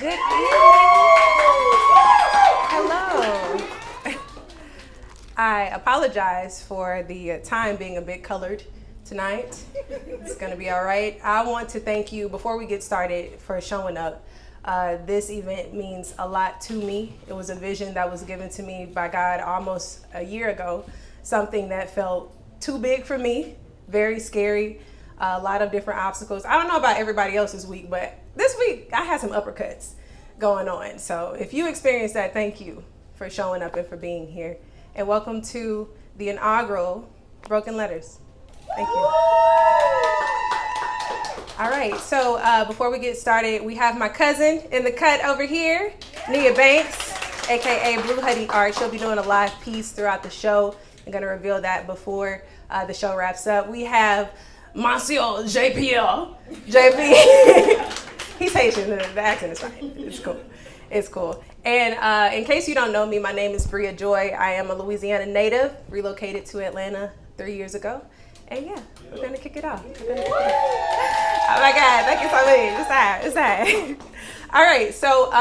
Good evening. Hello. I apologize for the time being a bit colored tonight. It's going to be all right. I want to thank you, before we get started, for showing up. This event means a lot to me. It was a vision that was given to me by God almost a year ago, something that felt too big for me, very scary, a lot of different obstacles. I don't know about everybody else's week, but this week I had some uppercuts going on. So if you experienced that, thank you for showing up and for being here. And welcome to the inaugural Brok'n Lettrs. Thank you. All right, so before we get started, we have my cousin in the cut over here, Nia Banks, aka Blue Hoodie Art. She'll be doing a live piece throughout the show. I'm gonna reveal that before the show wraps up. We have Monsieur JPL. JP. He's Haitian, the accent is fine. It's cool. It's cool. And in case you don't know me, my name is Brea Joy. I am a Louisiana native, relocated to Atlanta 3 years ago. And yeah, we're gonna kick it off. Oh my God, thank you so much. It's that. All right, so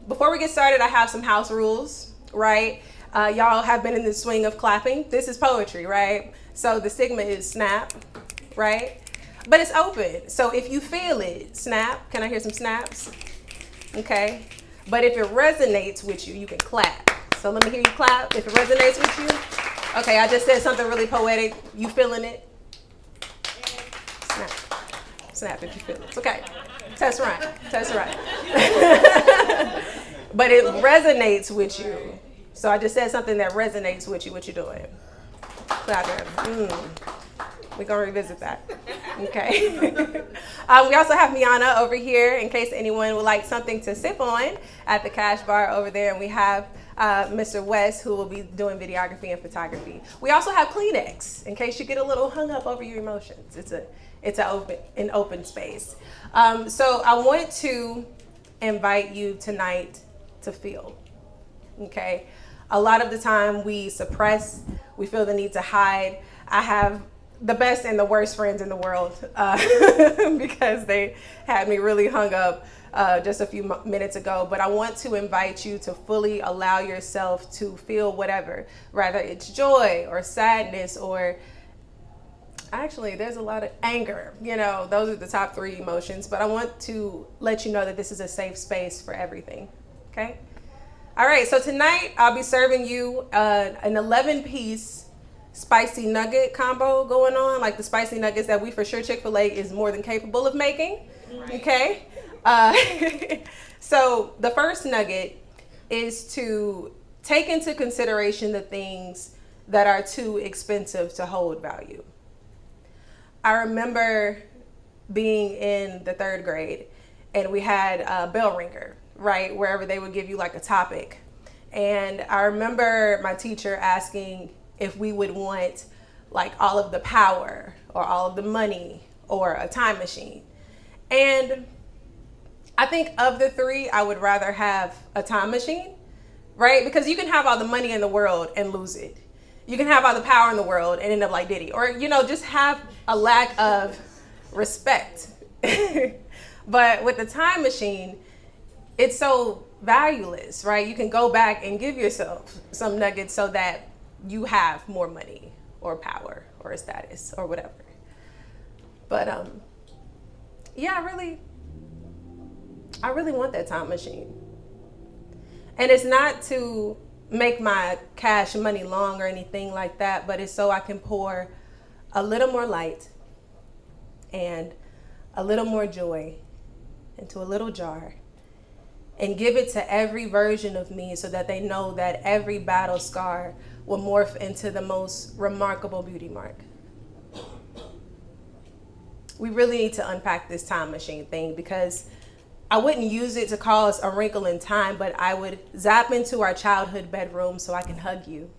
before we get started, I have some house rules, right? Y'all have been in the swing of clapping. This is poetry, right? So the stigma is snap, right? But it's open. So if you feel it, snap. Can I hear some snaps? Okay. But if it resonates with you, you can clap. So let me hear you clap if it resonates with you. Okay, I just said something really poetic. You feeling it? Snap. Snap if you feel it. Okay. Test run. Test run. But it resonates with you. So I just said something that resonates with you. What you doing? Clapping. We're going to revisit that. Okay. We also have Miana over here in case anyone would like something to sip on at the cash bar over there. And we have Mr. West, who will be doing videography and photography. We also have Kleenex in case you get a little hung up over your emotions. It's an open space. So I want to invite you tonight to feel. Okay. A lot of the time we suppress, we feel the need to hide. I have the best and the worst friends in the world because they had me really hung up just a few minutes ago. But I want to invite you to fully allow yourself to feel whatever, whether it's joy or sadness or actually there's a lot of anger. You know, those are the top 3 emotions. But I want to let you know that this is a safe space for everything. Okay? All right, so tonight I'll be serving you an 11-piece spicy nugget combo going on, like the spicy nuggets that we for sure Chick-fil-A is more than capable of making. Right. Okay. So the first nugget is to take into consideration the things that are too expensive to hold value. I remember being in the 3rd grade and we had a bell ringer, right, wherever they would give you like a topic. And I remember my teacher asking if we would want like all of the power or all of the money or a time machine. And I think of the 3, I would rather have a time machine, right? Because you can have all the money in the world and lose it. You can have all the power in the world and end up like Diddy, or, you know, just have a lack of respect. But with the time machine, it's so valueless, right? You can go back and give yourself some nuggets so that you have more money or power or a status or whatever. But yeah, I really want that time machine. And it's not to make my cash money long or anything like that, but it's so I can pour a little more light and a little more joy into a little jar and give it to every version of me so that they know that every battle scar will morph into the most remarkable beauty mark. We really need to unpack this time machine thing because I wouldn't use it to cause a wrinkle in time, but I would zap into our childhood bedroom so I can hug you.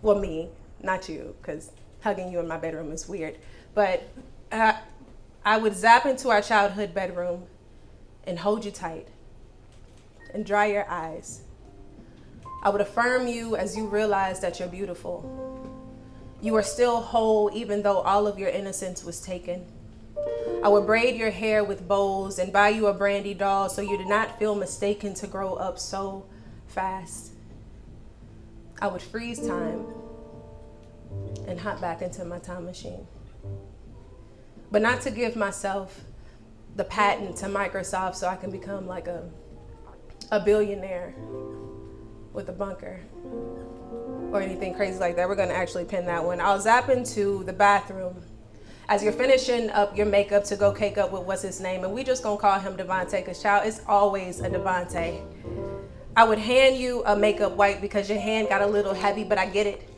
Well, me, not you, because hugging you in my bedroom is weird. But I would zap into our childhood bedroom and hold you tight and dry your eyes. I would affirm you as you realize that you're beautiful. You are still whole even though all of your innocence was taken. I would braid your hair with bows and buy you a brandy doll so you did not feel mistaken to grow up so fast. I would freeze time and hop back into my time machine. But not to give myself the patent to Microsoft so I can become like a billionaire with a bunker or anything crazy like that. We're gonna actually pin that one. I'll zap into the bathroom as you're finishing up your makeup to go cake up with what's his name, and we just gonna call him Devontae, because child, it's always a Devontae. I would hand you a makeup wipe because your hand got a little heavy, but I get it.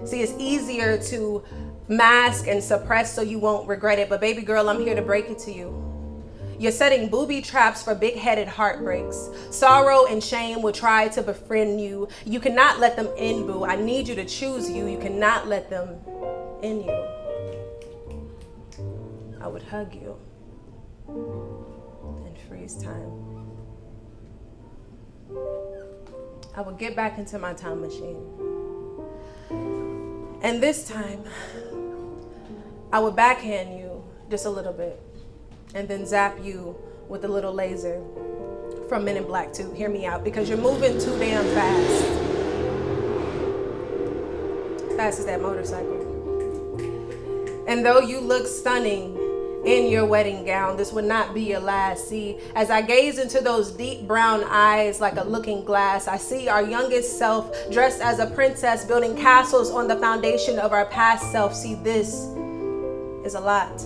See, it's easier to mask and suppress so you won't regret it, but baby girl, I'm here to break it to you. You're setting booby traps for big-headed heartbreaks. Sorrow and shame will try to befriend you. You cannot let them in, boo. I need you to choose you. You cannot let them in you. I would hug you and freeze time. I would get back into my time machine. And this time, I would backhand you just a little bit and then zap you with a little laser from Men in Black 2. Hear me out, because you're moving too damn fast. Fast as that motorcycle. And though you look stunning in your wedding gown, this would not be your last. See, as I gaze into those deep brown eyes like a looking glass, I see our youngest self dressed as a princess, building castles on the foundation of our past self. See, this is a lot.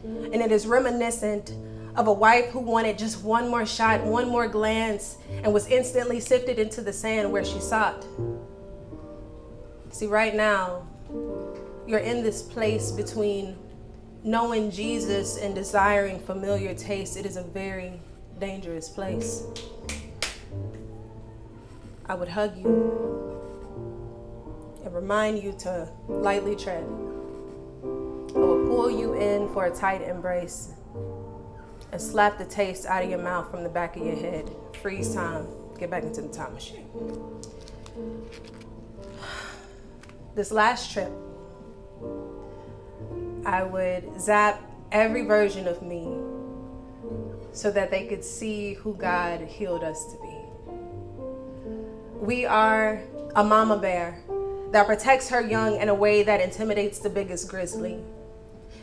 And it is reminiscent of a wife who wanted just one more shot, one more glance, and was instantly sifted into the sand where she sought. See, right now, you're in this place between knowing Jesus and desiring familiar taste. It is a very dangerous place. I would hug you and remind you to lightly tread. I would pull you in for a tight embrace and slap the taste out of your mouth from the back of your head. Freeze time. Get back into the time machine. This last trip, I would zap every version of me so that they could see who God healed us to be. We are a mama bear that protects her young in a way that intimidates the biggest grizzly.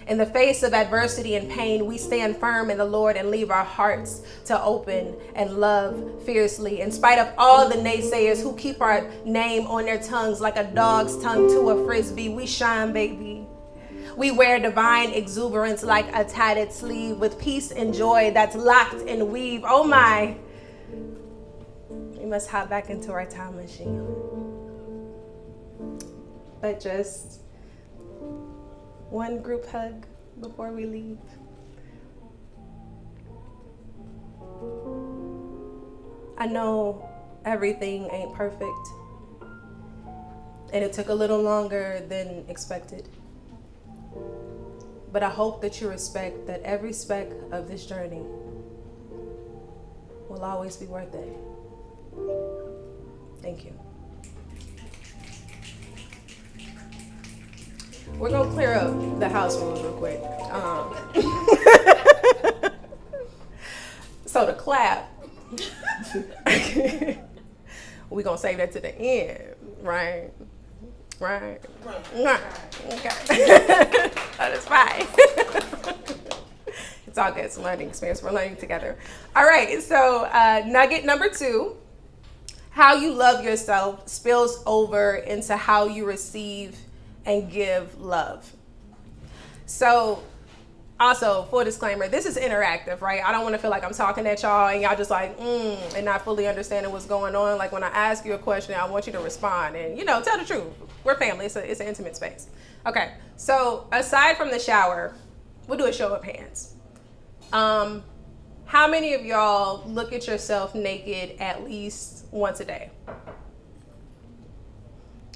In the face of adversity and pain, we stand firm in the Lord and leave our hearts to open and love fiercely. In spite of all the naysayers who keep our name on their tongues like a dog's tongue to a frisbee, we shine, baby. We wear divine exuberance like a tatted sleeve with peace and joy that's locked in weave. Oh my. We must hop back into our time machine. But just one group hug before we leave. I know everything ain't perfect, and it took a little longer than expected. But I hope that you respect that every speck of this journey will always be worth it. Thank you. We're gonna clear up the house rules real quick. So the clap, we're gonna save that to the end, right? Right. Okay. That is fine. It's all good. It's a learning experience. We're learning together. All right. So nugget number 2, how you love yourself spills over into how you receive and give love. So also, full disclaimer, this is interactive, right? I don't want to feel like I'm talking at y'all and y'all just like, and not fully understanding what's going on. Like when I ask you a question, I want you to respond and, tell the truth. We're family. It's an intimate space. Okay. So aside from the shower, we'll do a show of hands. How many of y'all look at yourself naked at least once a day?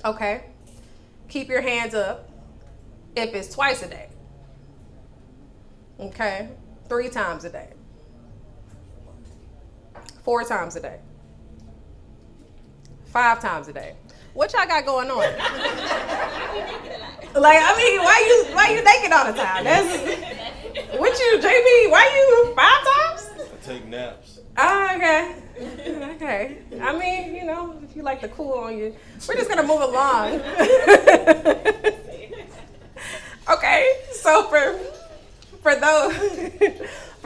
Okay. Keep your hands up if it's twice a day. Okay. 3 times a day. 4 times a day. 5 times a day. What y'all got going on? Like, I mean, why you naked all the time? What you, JB? Why you 5 times? I take naps. Oh, okay. Okay. I mean, you know, if you like the cool on you, we're just gonna move along. Okay. So for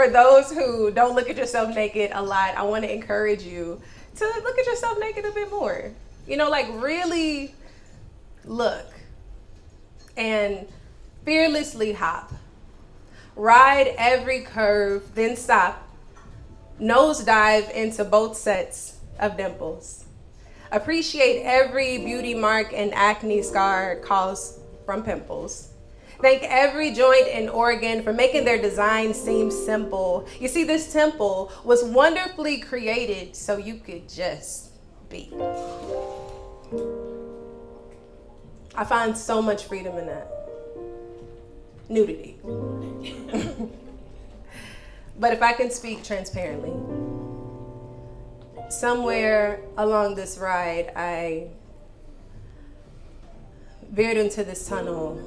those who don't look at yourself naked a lot, I want to encourage you to look at yourself naked a bit more. You know, like really look and fearlessly hop. Ride every curve, then stop. Nosedive into both sets of dimples. Appreciate every beauty mark and acne scar caused from pimples. Thank every joint and organ for making their design seem simple. You see, this temple was wonderfully created so you could just be. I find so much freedom in that. Nudity. But if I can speak transparently, somewhere along this ride, I veered into this tunnel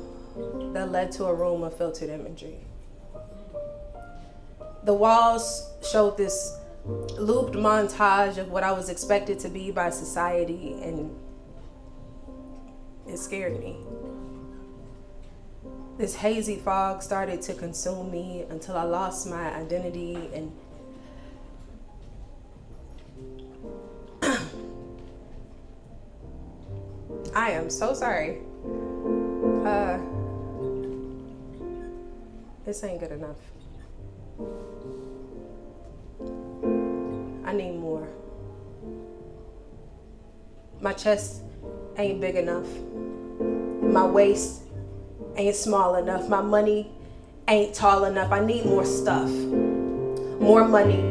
that led to a room of filtered imagery. The walls showed this looped montage of what I was expected to be by society, and it scared me. This hazy fog started to consume me until I lost my identity, and I am so sorry. This ain't good enough. I need more. My chest ain't big enough. My waist ain't small enough. My money ain't tall enough. I need more stuff. More money,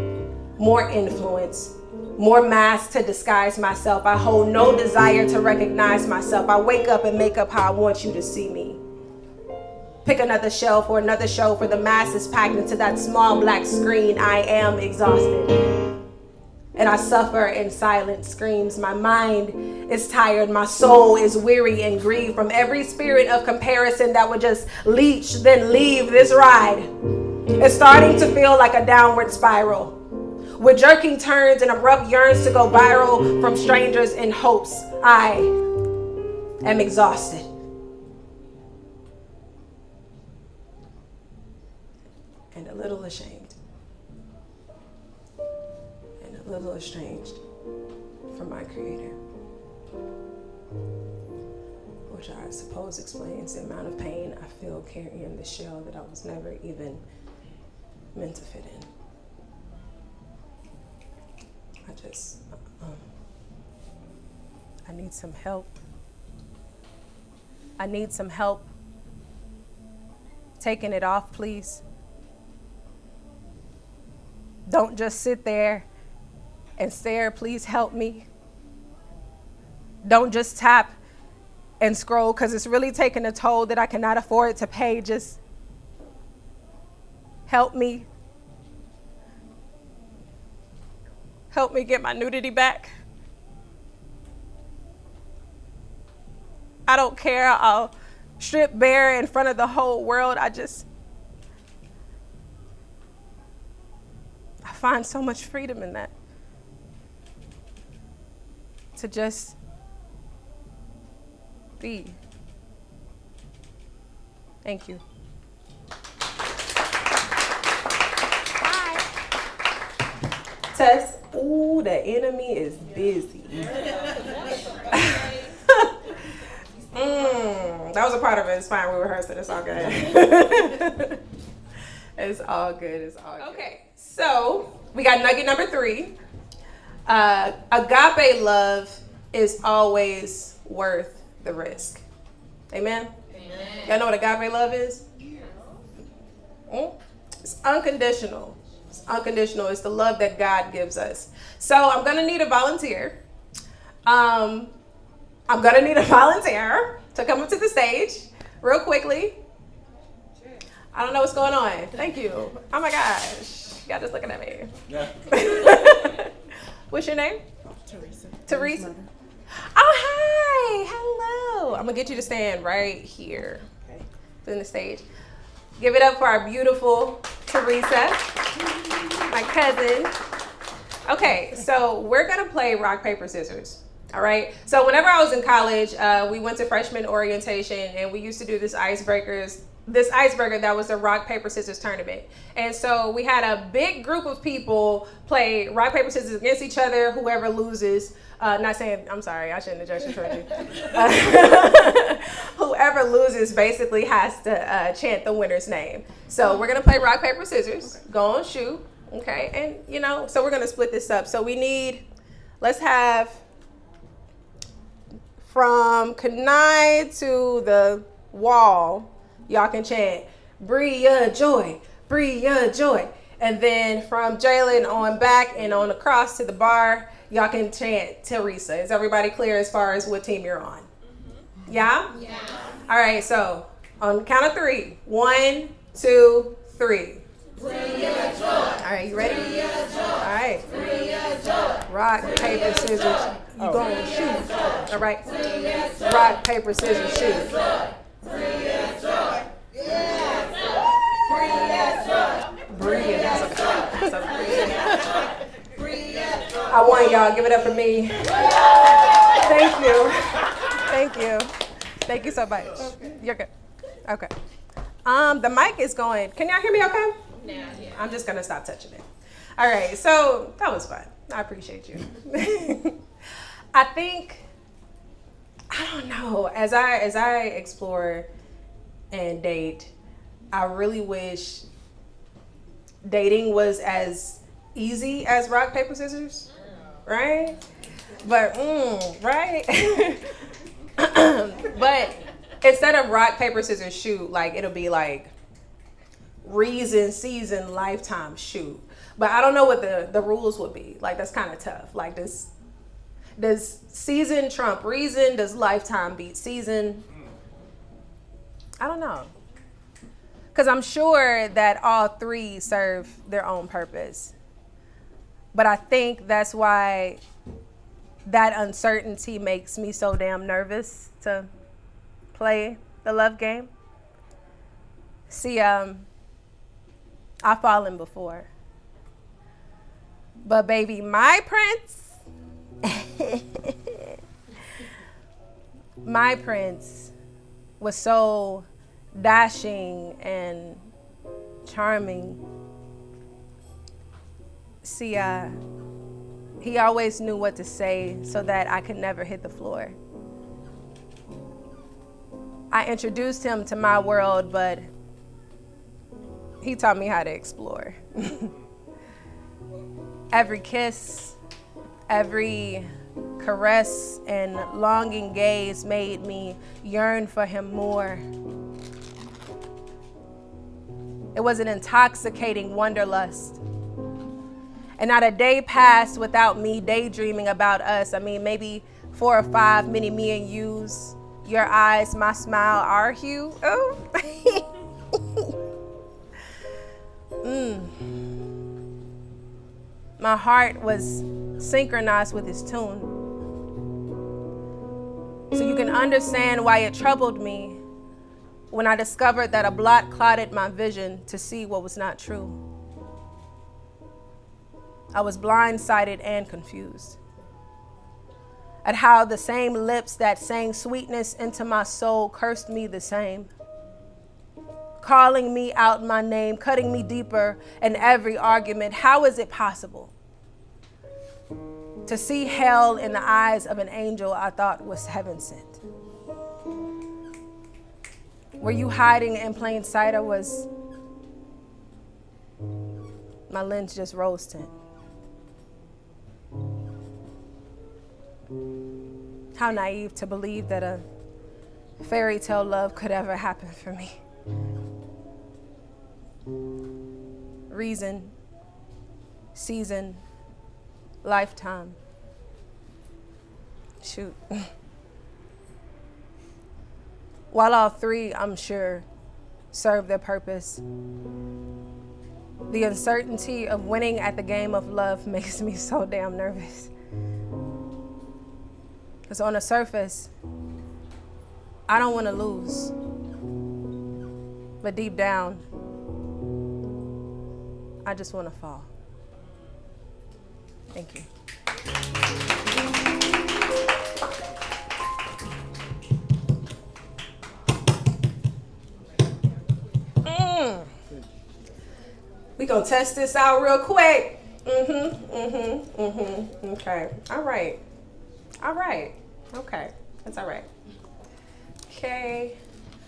more influence, more masks to disguise myself. I hold no desire to recognize myself. I wake up and make up how I want you to see me. Pick another shelf or another show for the masses packed into that small black screen. I am exhausted. And I suffer in silent screams. My mind is tired. My soul is weary and grieved from every spirit of comparison that would just leech, then leave this ride. It's starting to feel like a downward spiral, with jerking turns and abrupt yearns to go viral from strangers in hopes. I am exhausted. And a little ashamed. A little estranged from my creator, which I suppose explains the amount of pain I feel carrying the shell that I was never even meant to fit in. I need some help. I need some help taking it off, please. Don't just sit there and stare, please help me. Don't just tap and scroll, because it's really taking a toll that I cannot afford to pay. Just help me. Help me get my nudity back. I don't care. I'll strip bare in front of the whole world. I find so much freedom in that. To just be. Thank you. Hi. Tess. Ooh, the enemy is busy. That was a part of it. It's fine. We rehearsed it. It's all good. It's all good. It's all good. Okay. So we got nugget number 3. Agape love is always worth the risk. Amen? Amen. Y'all know what agape love is? It's unconditional. It's unconditional. It's the love that God gives us. So I'm going to need a volunteer. I'm going to need a volunteer to come up to the stage real quickly. I don't know what's going on. Thank you. Oh my gosh. Y'all just looking at me. Yeah. What's your name? Teresa. Oh, hi. Hello. I'm going to get you to stand right here in the stage. Give it up for our beautiful Teresa, my cousin. Okay, so we're gonna play rock, paper, scissors. All right. So whenever I was in college, we went to freshman orientation, and we used to do this icebreaker that was the rock, paper, scissors tournament. And so we had a big group of people play rock, paper, scissors against each other. Whoever loses, not saying, I'm sorry, I shouldn't have judged you. Whoever loses basically has to chant the winner's name. So we're going to play rock, paper, scissors. Okay. Go on, shoot. Okay. And, so we're going to split this up. So let's have from Kanai to the wall, y'all can chant, Brea joy, Brea joy. And then from Jalen on back and on across to the bar, y'all can chant Teresa. Is everybody clear as far as what team you're on? Mm-hmm. Yeah? Yeah. All right, so on the count of 3. 1, 2, 3. Brea joy. All right, you ready? Brea joy. All right. Brea joy. Rock, paper, scissors. You gonna shoot. All right. Rock, paper, scissors, shoot. Brea joy. Brea. That's okay. I won, y'all. Give it up for me. Thank you. Thank you. Thank you so much. You're good. Okay. The mic is going. Can y'all hear me okay? Yeah. I'm just gonna stop touching it. All right. So that was fun. I appreciate you. I don't know. As I explore and date, I really wish dating was as easy as rock, paper, scissors, right? But, right? But instead of rock, paper, scissors, shoot, like it'll be like reason, season, lifetime, shoot. But I don't know what the rules would be. Like, that's kind of tough. Like, does season trump reason? Does lifetime beat season? I don't know. Because I'm sure that all 3 serve their own purpose. But I think that's why that uncertainty makes me so damn nervous to play the love game. See, I've fallen before. But baby, my prince, my prince was so dashing and charming. See, he always knew what to say so that I could never hit the floor. I introduced him to my world, but he taught me how to explore. Every kiss, every caress and longing gaze made me yearn for him more. It was an intoxicating wanderlust. And not a day passed without me daydreaming about us. I mean, maybe 4 or 5 mini me and yous. Your eyes, my smile, our hue. Oh. My heart was synchronized with his tune. So you can understand why it troubled me when I discovered that a blot clouded my vision to see what was not true. I was blindsided and confused at how the same lips that sang sweetness into my soul cursed me the same, calling me out my name, cutting me deeper in every argument. How is it possible to see hell in the eyes of an angel I thought was heaven sent? Were you hiding in plain sight, or was my lens just rose tint? How naive to believe that a fairy tale love could ever happen for me. Reason, season, lifetime. Shoot. While all 3, I'm sure, serve their purpose, the uncertainty of winning at the game of love makes me so damn nervous. Because on the surface, I don't want to lose. But deep down, I just want to fall. Thank you. We gonna test this out real quick. Okay. All right. Okay. That's all right. Okay.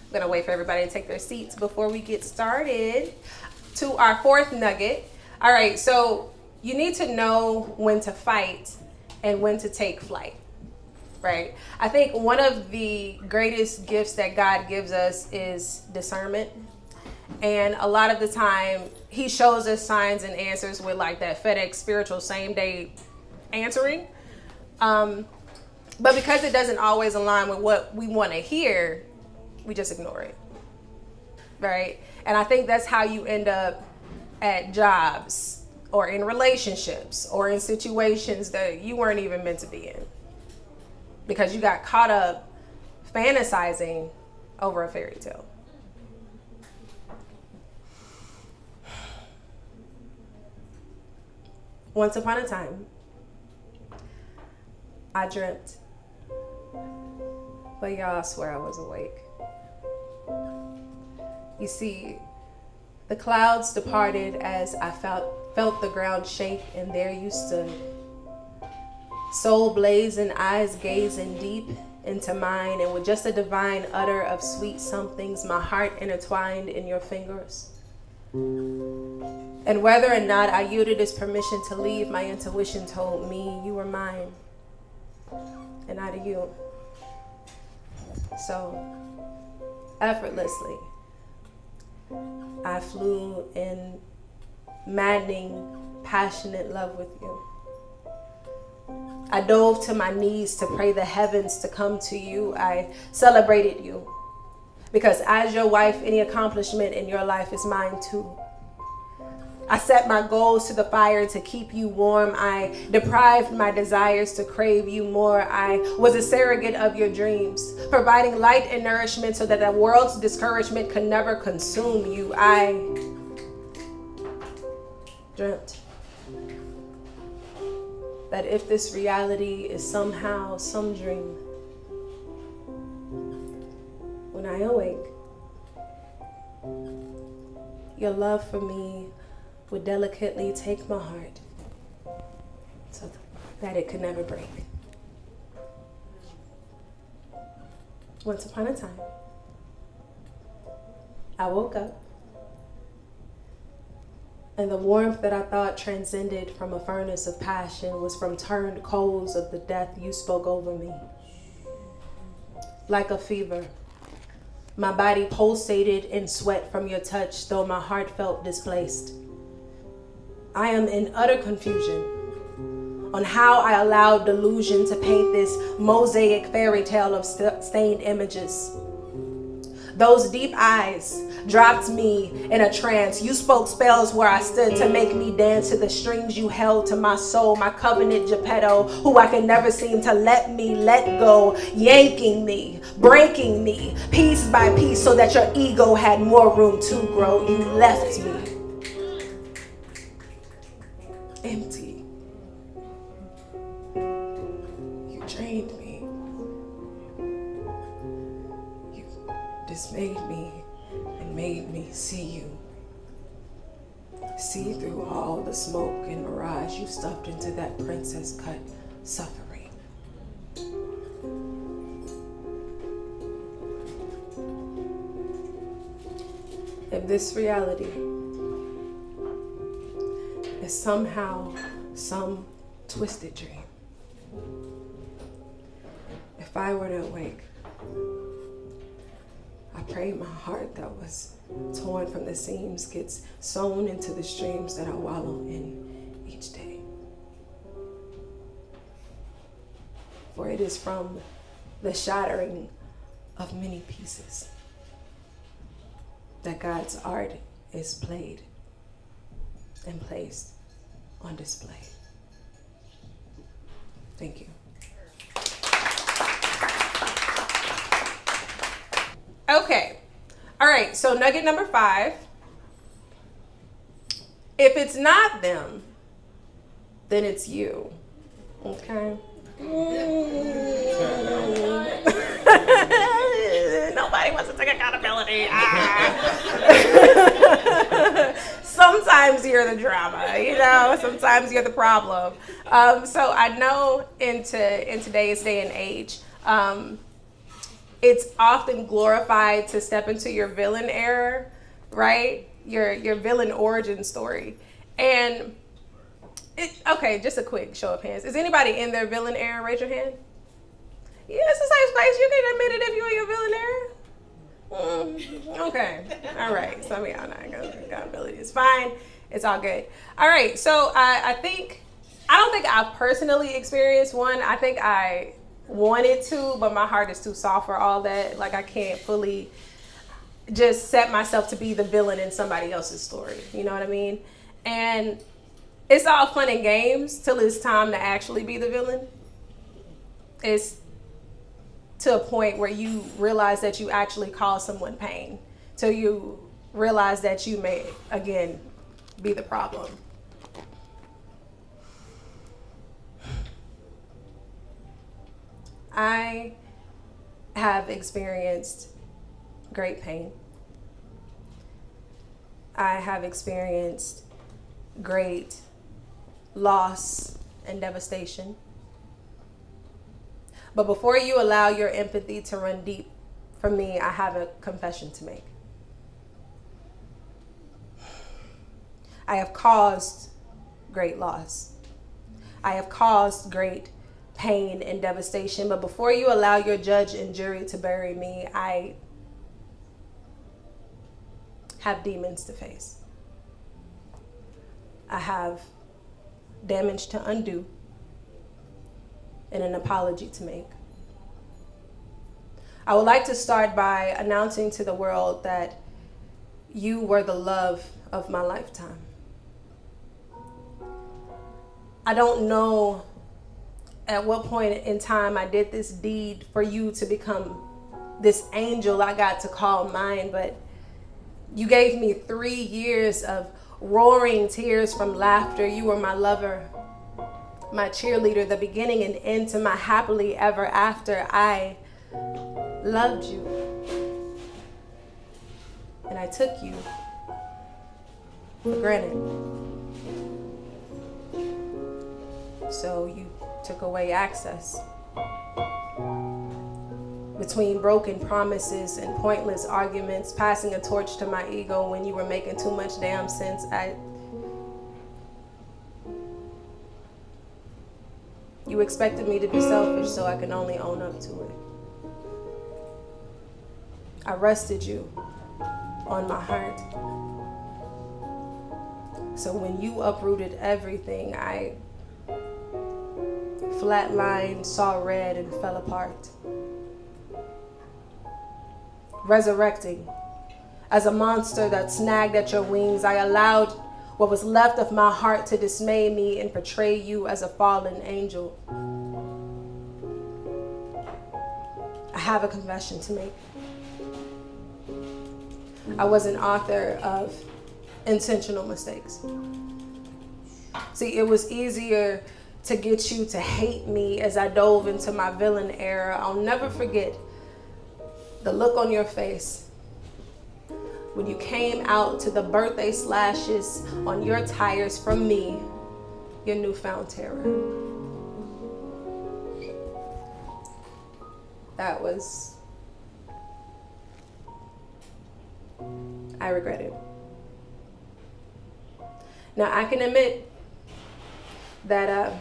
I'm gonna wait for everybody to take their seats before we get started. To our fourth nugget. All right. So you need to know when to fight and when to take flight. Right? I think one of the greatest gifts that God gives us is discernment. And a lot of the time, he shows us signs and answers with like that FedEx spiritual same day answering. But because it doesn't always align with what we want to hear, we just ignore it. Right? And I think that's how you end up at jobs or in relationships or in situations that you weren't even meant to be in. Because you got caught up fantasizing over a fairy tale. Once upon a time, I dreamt. But y'all, I swear I was awake. You see, the clouds departed as I felt the ground shake, and there you stood. Soul blazing, eyes gazing deep into mine, and with just a divine utter of sweet somethings, my heart intertwined in your fingers. And whether or not I yielded his permission to leave, my intuition told me you were mine and I to you. So effortlessly, I flew in maddening, passionate love with you. I dove to my knees to pray the heavens to come to you. I celebrated you because as your wife, any accomplishment in your life is mine too. I set my goals to the fire to keep you warm. I deprived my desires to crave you more. I was a surrogate of your dreams, providing light and nourishment so that the world's discouragement could never consume you. I dreamt that if this reality is somehow some dream, when I awake, your love for me would delicately take my heart so that it could never break. Once upon a time, I woke up, and the warmth that I thought transcended from a furnace of passion was from turned coals of the death you spoke over me. Like a fever, my body pulsated in sweat from your touch, though my heart felt displaced. I am in utter confusion on how I allowed delusion to paint this mosaic fairy tale of stained images. Those deep eyes dropped me in a trance. You spoke spells where I stood to make me dance to the strings you held to my soul, my covenant Geppetto, who I could never seem to let go, yanking me, breaking me, piece by piece, so that your ego had more room to grow. You left me empty. You drained me. You dismayed me and made me see you. See through all the smoke and mirage you stuffed into that princess cut suffering. If this reality is somehow some twisted dream, if I were to awake, I pray my heart that was torn from the seams gets sewn into the streams that I wallow in each day. For it is from the shattering of many pieces that God's art is played and placed on display. Thank you. Okay. All right. So nugget number 5 If it's not them, then it's you. Okay? Nobody wants to take accountability. Sometimes you're the drama, sometimes you're the problem. So I know in today's day and age, it's often glorified to step into your villain era, right? Your villain origin story. And okay, just a quick show of hands. Is anybody in their villain era? Raise your hand. Yeah, it's a safe space. You can admit it if you're in your villain era. Okay. All right. Some of y'all not going to accountability. It's fine. It's all good. All right. So I don't think I've personally experienced one. I think I wanted to, but my heart is too soft for all that. Like, I can't fully just set myself to be the villain in somebody else's story. You know what I mean? And it's all fun and games till it's time to actually be the villain. It's to a point where you realize that you actually cause someone pain, till you realize that you may, again, be the problem. I have experienced great pain. I have experienced great loss and devastation. But before you allow your empathy to run deep for me, I have a confession to make. I have caused great loss. I have caused great pain and devastation. But before you allow your judge and jury to bury me, I have demons to face. I have damage to undo and an apology to make. I would like to start by announcing to the world that you were the love of my lifetime. I don't know at what point in time I did this deed for you to become this angel I got to call mine, but you gave me 3 years of roaring tears from laughter. You were my lover, my cheerleader, the beginning and end to my happily ever after. I loved you, and I took you for granted. So you took away access. Between broken promises and pointless arguments, passing a torch to my ego when you were making too much damn sense, you expected me to be selfish so I can only own up to it. I rested you on my heart. So when you uprooted everything, I flatlined, saw red, and fell apart. Resurrecting as a monster that snagged at your wings, I allowed what was left of my heart to dismay me and portray you as a fallen angel. I have a confession to make. I was an author of intentional mistakes. See, it was easier to get you to hate me as I dove into my villain era. I'll never forget the look on your face when you came out to the birthday slashes on your tires from me, your newfound terror. That was, I regret it. Now I can admit that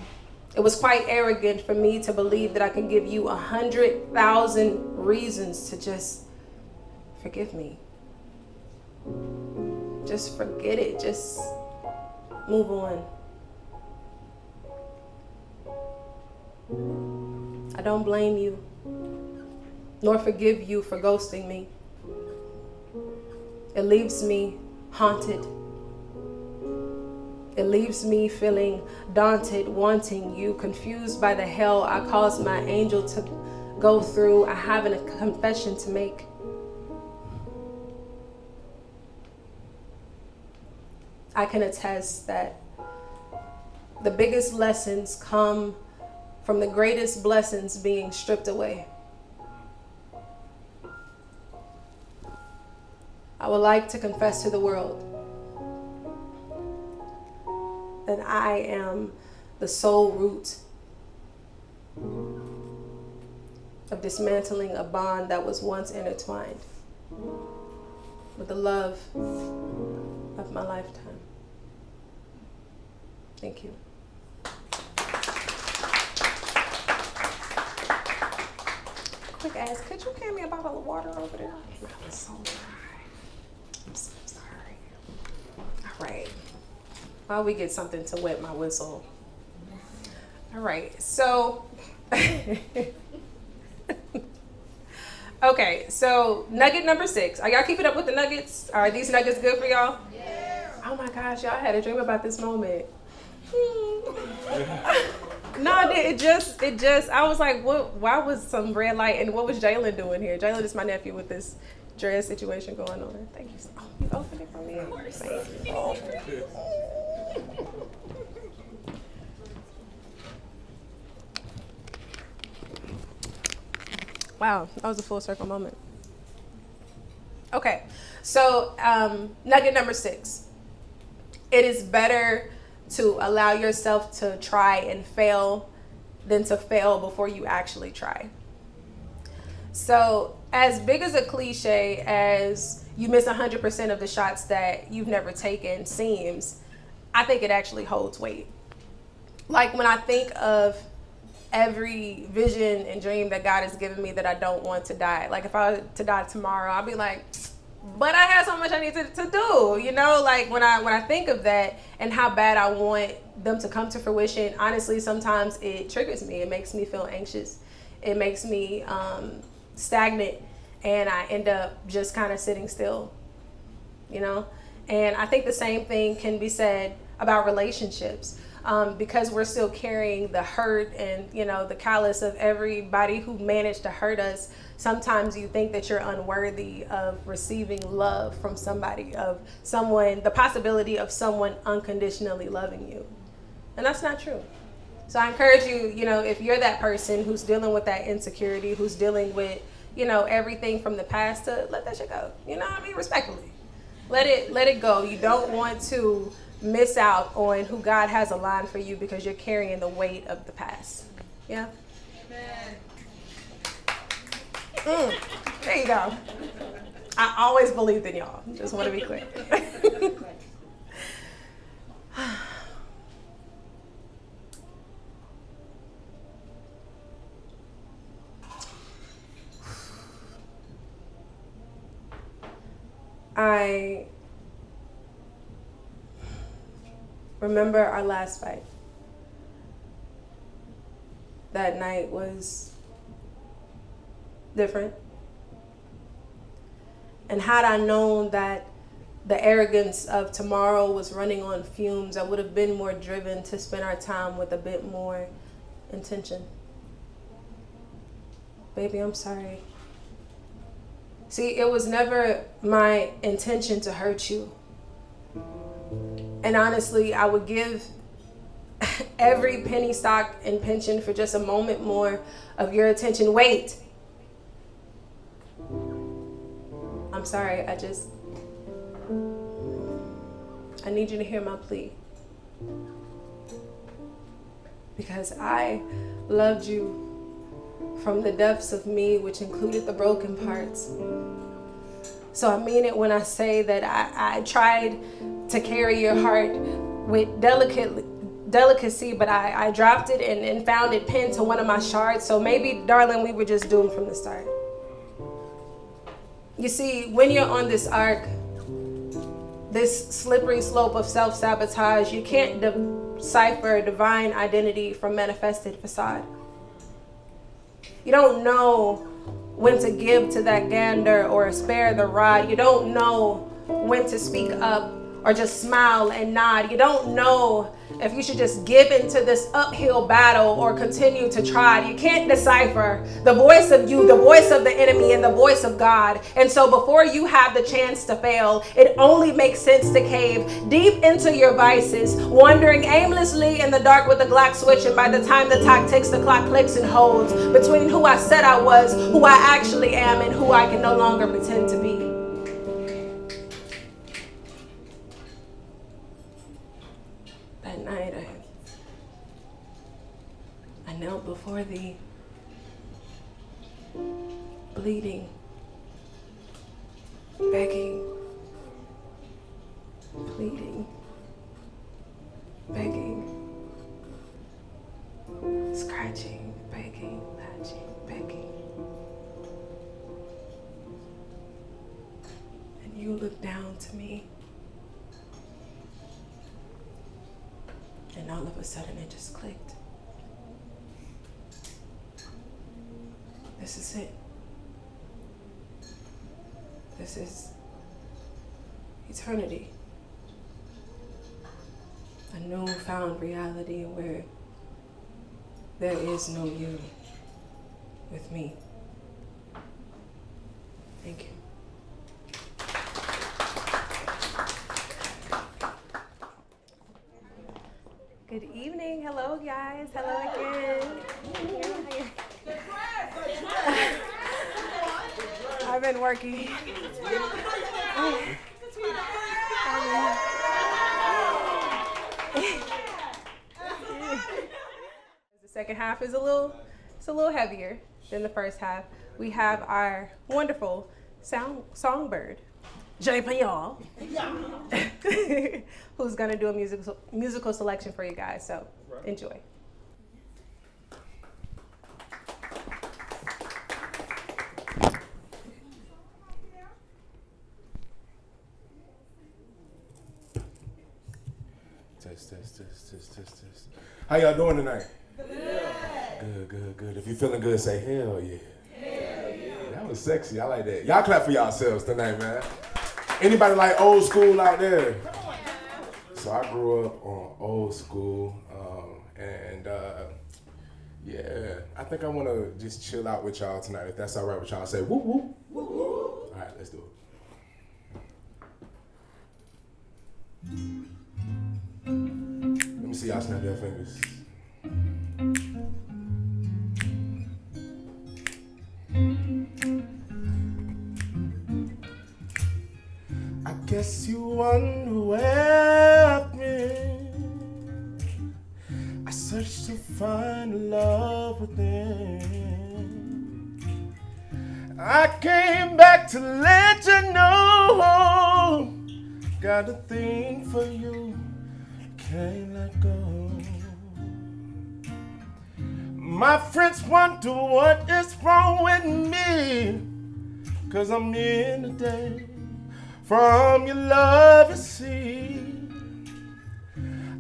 it was quite arrogant for me to believe that I could give you 100,000 reasons to just forgive me. Just forget it. Just move on. I don't blame you, nor forgive you for ghosting me. It leaves me haunted. It leaves me feeling daunted, wanting you, confused by the hell I caused my angel to go through. I have a confession to make. I can attest that the biggest lessons come from the greatest blessings being stripped away. I would like to confess to the world that I am the sole root of dismantling a bond that was once intertwined with the love of my lifetime. Thank you. Quick ask, could you hand me a bottle of water over there? I'm so sorry. I'm so sorry. All right. While we get something to wet my whistle. All right, so okay, so nugget number 6. Are y'all keeping up with the nuggets? Are these nuggets good for y'all? Yeah. Oh my gosh, y'all had a dream about this moment. No, it just, I was like, what? Why was some red light and what was Jalen doing here? Jalen is my nephew with this dress situation going on. Thank you. Oh, you opened it for me. Thank you. Oh. Wow, that was a full circle moment. Okay, so nugget number 6. It is better to allow yourself to try and fail than to fail before you actually try. So as big as a cliche as you miss 100% of the shots that you've never taken seems, I think it actually holds weight. Like when I think of every vision and dream that God has given me that I don't want to die. Like if I were to die tomorrow, I'll be like, but I have so much I need to do, you know? Like when I think of that and how bad I want them to come to fruition, honestly, sometimes it triggers me. It makes me feel anxious. It makes me stagnant, and I end up just kind of sitting still, you know? And I think the same thing can be said about relationships. Because we're still carrying the hurt and, you know, the callous of everybody who managed to hurt us. Sometimes you think that you're unworthy of receiving love from somebody, of someone, the possibility of someone unconditionally loving you. And that's not true. So I encourage you, you know, if you're that person who's dealing with that insecurity, who's dealing with, you know, everything from the past, to let that shit go. You know what I mean? Respectfully. Let it go. You don't want to miss out on who God has aligned for you because you're carrying the weight of the past. Yeah? Amen. There you go. I always believed in y'all. Just want to be clear. I remember our last fight. That night was different. And had I known that the arrogance of tomorrow was running on fumes, I would have been more driven to spend our time with a bit more intention. Baby, I'm sorry. See, it was never my intention to hurt you. And honestly, I would give every penny, stock, and pension for just a moment more of your attention. Wait. I'm sorry, I need you to hear my plea. Because I loved you from the depths of me, which included the broken parts. So I mean it when I say that I tried to carry your heart with delicacy, but I dropped it and found it pinned to one of my shards. So maybe, darling, we were just doomed from the start. You see, when you're on this arc, this slippery slope of self-sabotage, you can't decipher divine identity from manifested facade. You don't know when to give to that gander or spare the rod. You don't know when to speak up or just smile and nod. You don't know if you should just give into this uphill battle or continue to try. You can't decipher the voice of you, the voice of the enemy, and the voice of God. And so before you have the chance to fail, it only makes sense to cave deep into your vices, wandering aimlessly in the dark with the Glock switch. And by the time the clock ticks, the clock clicks and holds between who I said I was, who I actually am, and who I can no longer pretend to be. That night, I knelt before thee, bleeding, begging, pleading, begging, scratching, begging, latching, begging. And you looked down to me. And all of a sudden it just clicked. This is it. This is eternity. A newfound reality where there is no you with me. Thank you. Good evening. Hello, guys. Hello again. I've been working. The second half is a little heavier than the first half. We have our wonderful songbird, Jay Payal, who's gonna do a musical selection for you guys. So enjoy. Test. How y'all doing tonight? Good. If you're feeling good, say hell yeah. Hell yeah. That was sexy. I like that. Y'all clap for yourselves tonight, man. Anybody like old school out there? So I grew up on old school, yeah, I think I want to just chill out with y'all tonight. If that's all right with y'all, say whoop whoop. Whoop whoop. All right, let's do it. Let me see y'all snap their fingers. I guess you wonder where I've been. I searched to find love within. I came back to let you know, got a thing for you, can't let go. My friends wonder what is wrong with me, 'cause I'm in the day from your love, you see.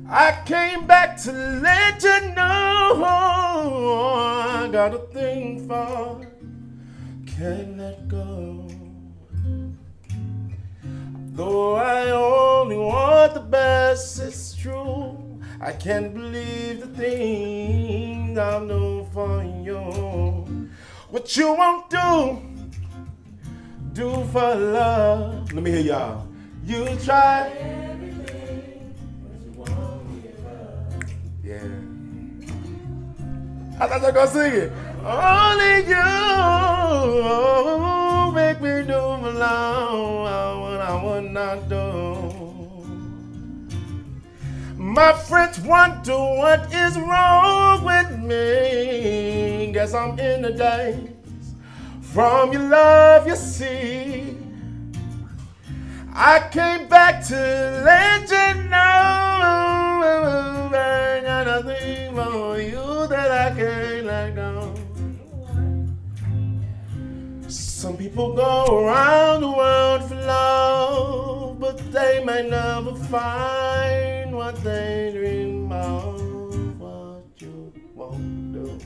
I came back to let you know I got a thing for, can't let go. Though I only want the best, it's true. I can't believe the things I've known for you. What you won't do for love. Let me hear y'all. You try everything, but you won't give up. Yeah. I thought you were gonna sing it. Only you make me do alone what I would not do. My friends wonder what is wrong with me. Guess I'm in the daze from your love, you see. I came back to let you know I got nothing for you that I can't let go. Some people go around the world for love, but they may never find what they dream of. What you won't do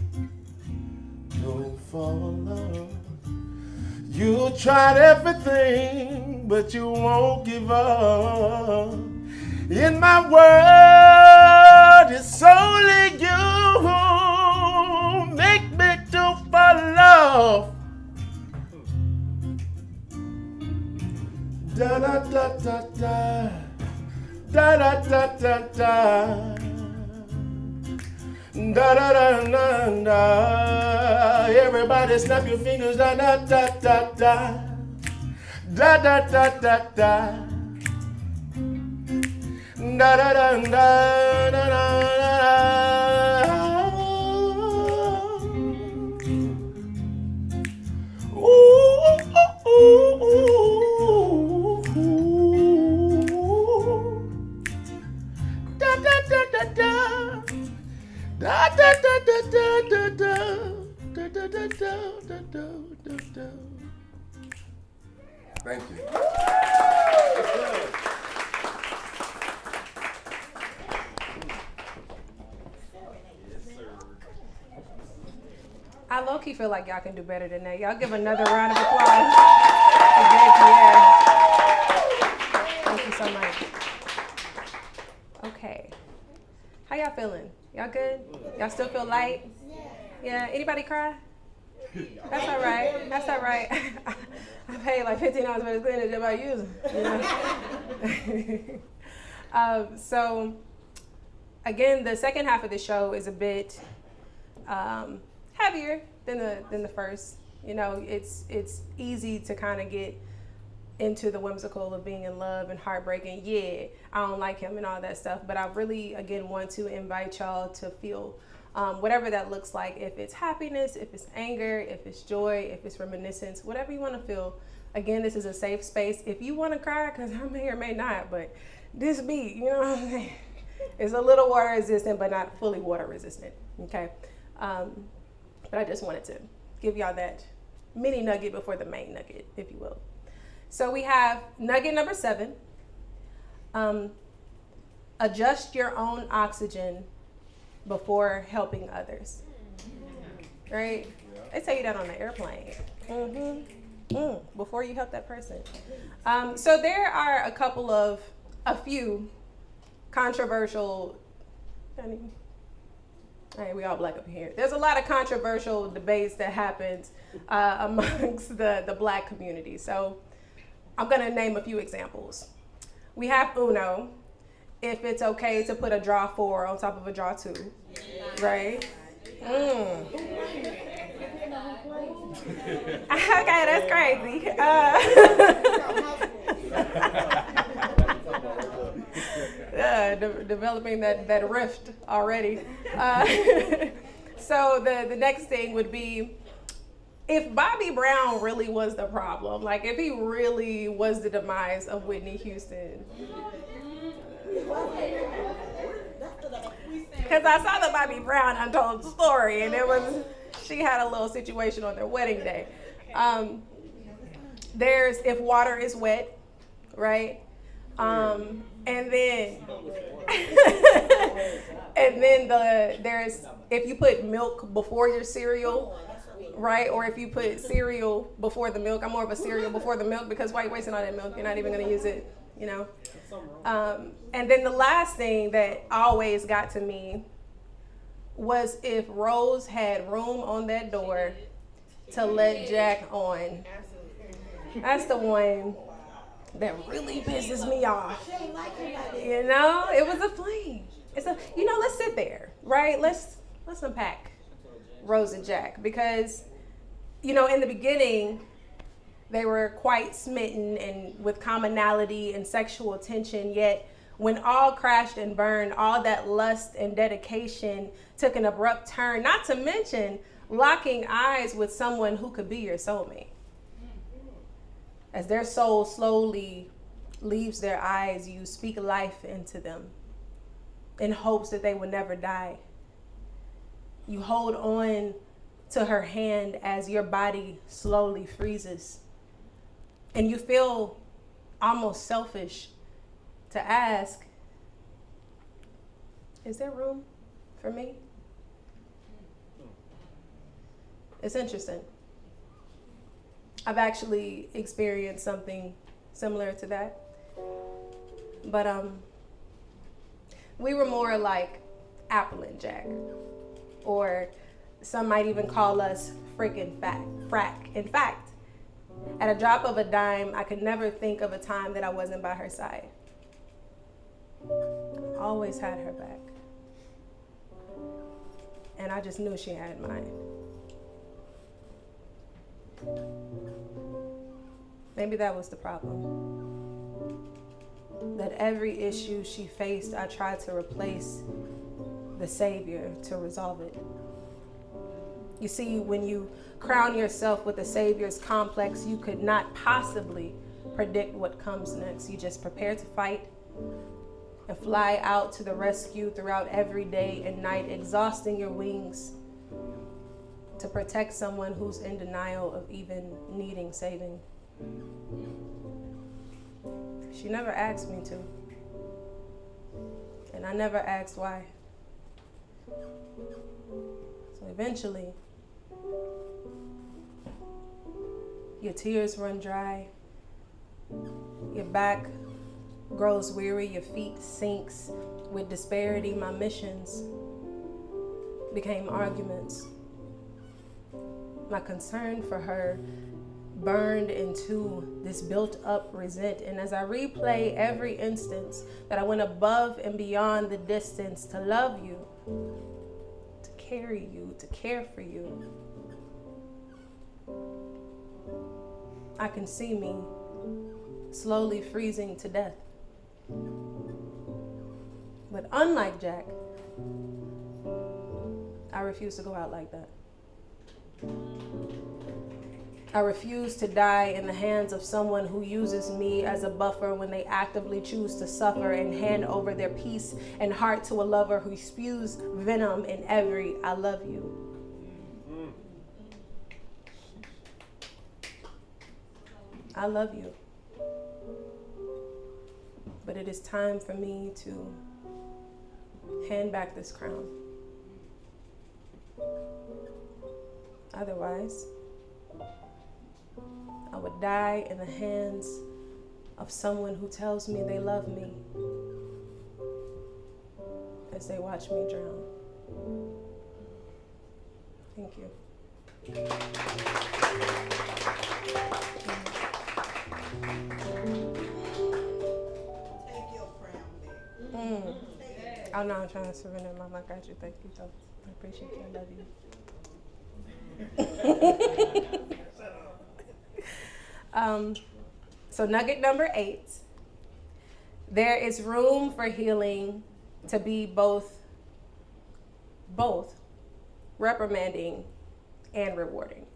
for love. You tried everything, but you won't give up. In my world, it's only you who make me do for love. Da da da da da, da da da da da, da da da da da. Everybody snap your fingers, da da da da da, da da da da da, da da da da da da. Ooh, ooh, ooh, ooh. Da da da da da, da da da da da da da, da da da da da da da. Thank you. I low-key feel like y'all can do better than that. Y'all give another round of applause to JPR. Thank you so much. Okay. How y'all feeling? Y'all good? Y'all still feel light? Yeah. Anybody cry? That's all right. That's all right. I paid like $15 for this cleaner just by using. You know? So, again, the second half of the show is a bit heavier than the first. You know, it's easy to kind of get into the whimsical of being in love and heartbreaking. Yeah, I don't like him and all that stuff. But I really, again, want to invite y'all to feel whatever that looks like. If it's happiness, if it's anger, if it's joy, if it's reminiscence, whatever you want to feel. Again, this is a safe space. If you want to cry, because I may or may not, but this beat, you know what I'm saying? It's a little water resistant, but not fully water resistant. Okay. But I just wanted to give y'all that mini nugget before the main nugget, if you will. So we have nugget number 7. Adjust your own oxygen before helping others. Right? They tell you that on the airplane. Before you help that person. So there are a few controversial, hey, we all black up here. There's a lot of controversial debates that happens amongst the black community. So I'm gonna name a few examples. We have Uno, if it's okay to put a draw 4 on top of a draw 2, right? Okay, that's crazy. Developing that rift already. So the next thing would be, if Bobby Brown really was the problem, like if he really was the demise of Whitney Houston. Because I saw the Bobby Brown Untold story, and she had a little situation on their wedding day. There's if water is wet, right? And then there's if you put milk before your cereal, right? Or if you put cereal before the milk. I'm more of a cereal before the milk, because why are you wasting all that milk? You're not even going to use it, you know? And then the last thing that always got to me was if Rose had room on that door to let Jack on. That's the one that really pisses me off. You know, it was a fling. Let's sit there, right? Let's unpack Rose and Jack, because, in the beginning, they were quite smitten and with commonality and sexual tension, yet when all crashed and burned, all that lust and dedication took an abrupt turn, not to mention locking eyes with someone who could be your soulmate. As their soul slowly leaves their eyes, you speak life into them in hopes that they will never die. You hold on to her hand as your body slowly freezes. And you feel almost selfish to ask, is there room for me? It's interesting. I've actually experienced something similar to that. But we were more like Apple and Jack, or some might even call us freaking frack. In fact, at a drop of a dime, I could never think of a time that I wasn't by her side. Always had her back. And I just knew she had mine. Maybe that was the problem. That every issue she faced, I tried to replace the savior to resolve it. You see, when you crown yourself with the savior's complex, you could not possibly predict what comes next. You just prepare to fight and fly out to the rescue throughout every day and night, exhausting your wings to protect someone who's in denial of even needing saving. She never asked me to, and I never asked why. So eventually, your tears run dry, your back grows weary, your feet sinks with disparity. My missions became arguments. My concern for her burned into this built up resent. And as I replay every instance that I went above and beyond the distance to love you, to carry you, to care for you, I can see me slowly freezing to death. But unlike Jack, I refuse to go out like that. I refuse to die in the hands of someone who uses me as a buffer when they actively choose to suffer and hand over their peace and heart to a lover who spews venom in every "I love you." I love you. But it is time for me to hand back this crown. Otherwise, I would die in the hands of someone who tells me they love me as they watch me drown. Thank you. Take your crown back. Oh no, I'm trying to surrender. Mom, I got you. Thank you. So I appreciate you. I love you. So nugget number 8, there is room for healing to be both reprimanding and rewarding.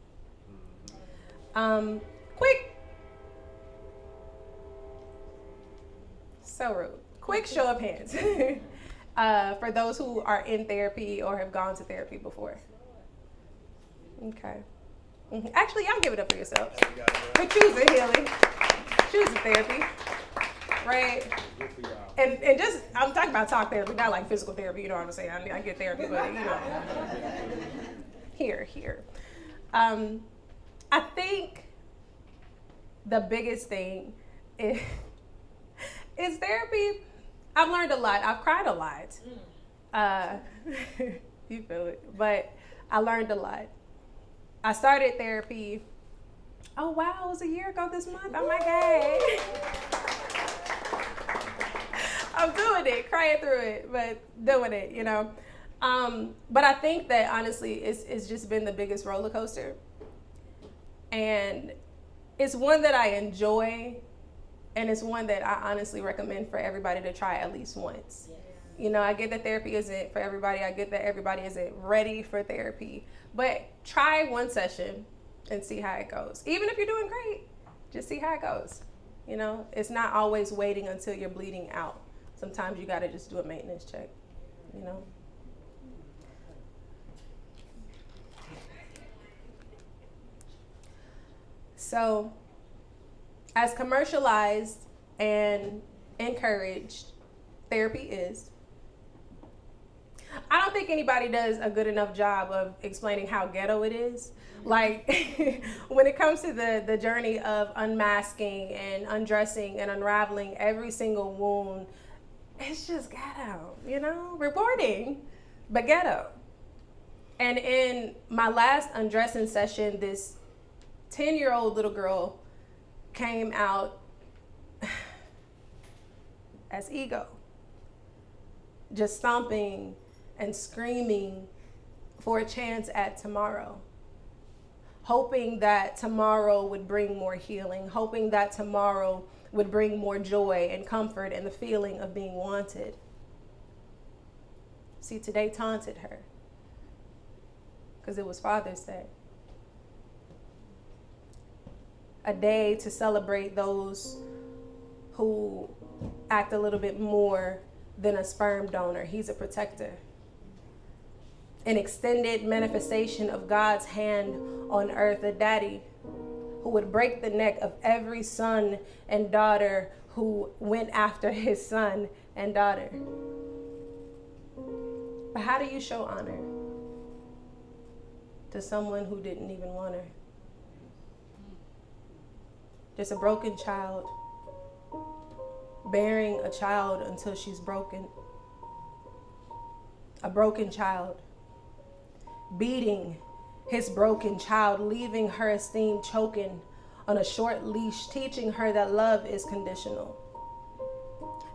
Quick show of hands for those who are in therapy or have gone to therapy before. Okay. Actually, y'all give it up for yourselves. For choosing healing, choosing therapy, right? And just, I'm talking about talk therapy, not like physical therapy, you know what I'm saying? I get therapy, but you know. Here. I think the biggest thing is therapy. I've learned a lot. I've cried a lot. You feel it. But I learned a lot. I started therapy, oh wow, it was a year ago this month. Oh my God. I'm doing it, crying through it, but doing it, you know. But I think that honestly, it's just been the biggest roller coaster. And it's one that I enjoy, and it's one that I honestly recommend for everybody to try at least once. Yes. You know, I get that therapy isn't for everybody. I get that everybody isn't ready for therapy. But try one session and see how it goes. Even if you're doing great, just see how it goes. You know, it's not always waiting until you're bleeding out. Sometimes you got to just do a maintenance check, you know. So, as commercialized and encouraged therapy is, I don't think think anybody does a good enough job of explaining how ghetto it is. Like, when it comes to the journey of unmasking and undressing and unraveling every single wound, it's just ghetto, you know? Rewarding, but ghetto. And in my last undressing session, this 10-year-old little girl came out as ego, just stomping and screaming for a chance at tomorrow, hoping that tomorrow would bring more healing, hoping that tomorrow would bring more joy and comfort and the feeling of being wanted. See, today taunted her because it was Father's Day. A day to celebrate those who act a little bit more than a sperm donor. He's a protector. An extended manifestation of God's hand on earth, a daddy who would break the neck of every son and daughter who went after his son and daughter. But how do you show honor to someone who didn't even want her? There's a broken child bearing a child until she's broken. A broken child beating his broken child, leaving her esteem choking on a short leash, teaching her that love is conditional.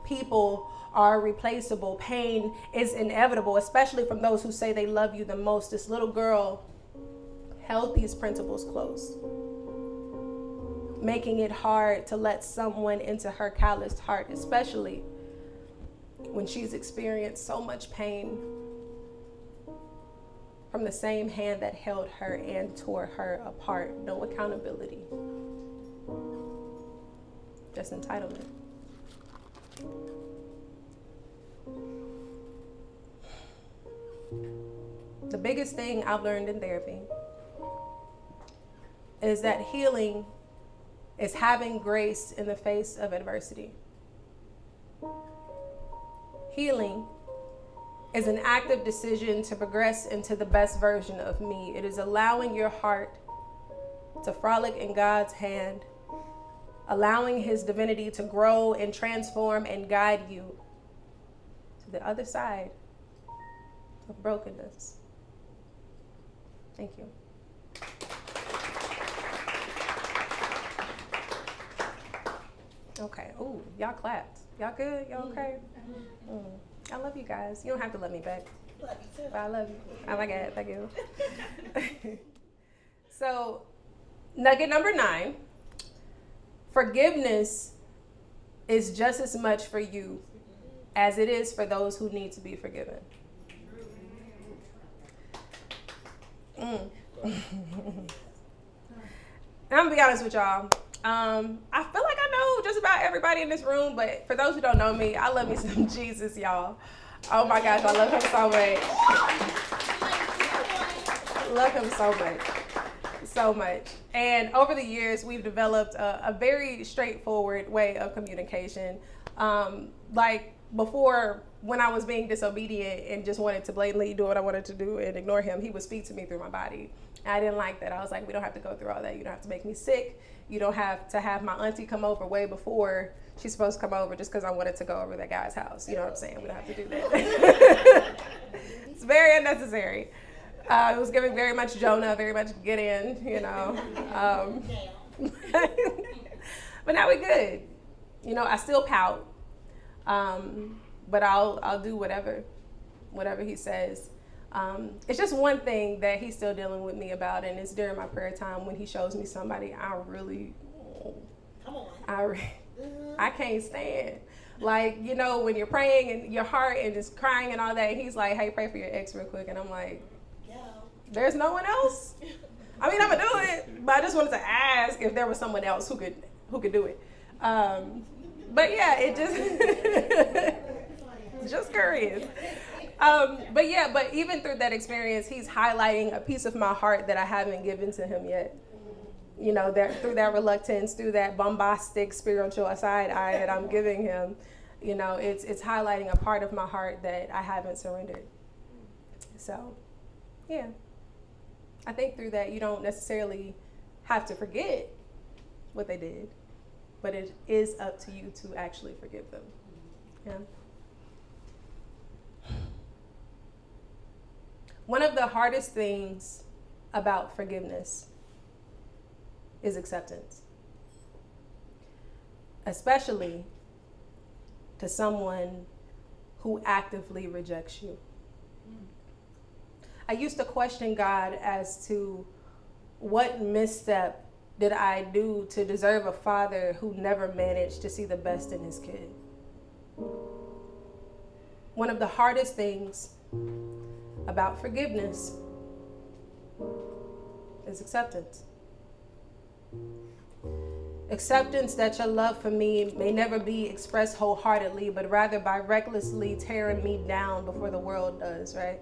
People are replaceable. Pain is inevitable, especially from those who say they love you the most. This little girl held these principles close, making it hard to let someone into her calloused heart, especially when she's experienced so much pain from the same hand that held her and tore her apart. No accountability, just entitlement. The biggest thing I've learned in therapy is that healing is having grace in the face of adversity. Healing is an active decision to progress into the best version of me. It is allowing your heart to frolic in God's hand, allowing his divinity to grow and transform and guide you to the other side of brokenness. Thank you. Okay. Ooh, y'all clapped. Y'all good? Y'all okay? I love you guys. You don't have to love me back. Love you too. But I love you. Oh my God, thank you. So, nugget number 9. Forgiveness is just as much for you as it is for those who need to be forgiven. I'm gonna be honest with y'all. I feel like I know just about everybody in this room, but for those who don't know me, I love me some Jesus, y'all. Oh my gosh, I love him so much. Love him so much. So much. And over the years, we've developed a very straightforward way of communication. Like before, when I was being disobedient and just wanted to blatantly do what I wanted to do and ignore him, he would speak to me through my body. And I didn't like that. I was like, we don't have to go through all that. You don't have to make me sick. You don't have to have my auntie come over way before she's supposed to come over just because I wanted to go over that guy's house. You know what I'm saying? We don't have to do that. It's very unnecessary. It was giving very much Jonah, very much Gideon, you know. But now we're good. You know, I still pout, but I'll do whatever he says. It's just one thing that he's still dealing with me about, and it's during my prayer time when he shows me somebody I really, I can't stand. Like, you know, when you're praying and your heart and just crying and all that, and he's like, hey, pray for your ex real quick. And I'm like, there's no one else? I mean, I'm gonna do it, but I just wanted to ask if there was someone else who could do it. But yeah, it just curious. But even through that experience, he's highlighting a piece of my heart that I haven't given to him yet. You know, through that reluctance, through that bombastic spiritual side eye that I'm giving him, you know, it's highlighting a part of my heart that I haven't surrendered. So, yeah. I think through that, you don't necessarily have to forget what they did, but it is up to you to actually forgive them. Yeah. One of the hardest things about forgiveness is acceptance, especially to someone who actively rejects you. I used to question God as to what misstep did I do to deserve a father who never managed to see the best in his kid. One of the hardest things about forgiveness is acceptance. Acceptance that your love for me may never be expressed wholeheartedly, but rather by recklessly tearing me down before the world does, right?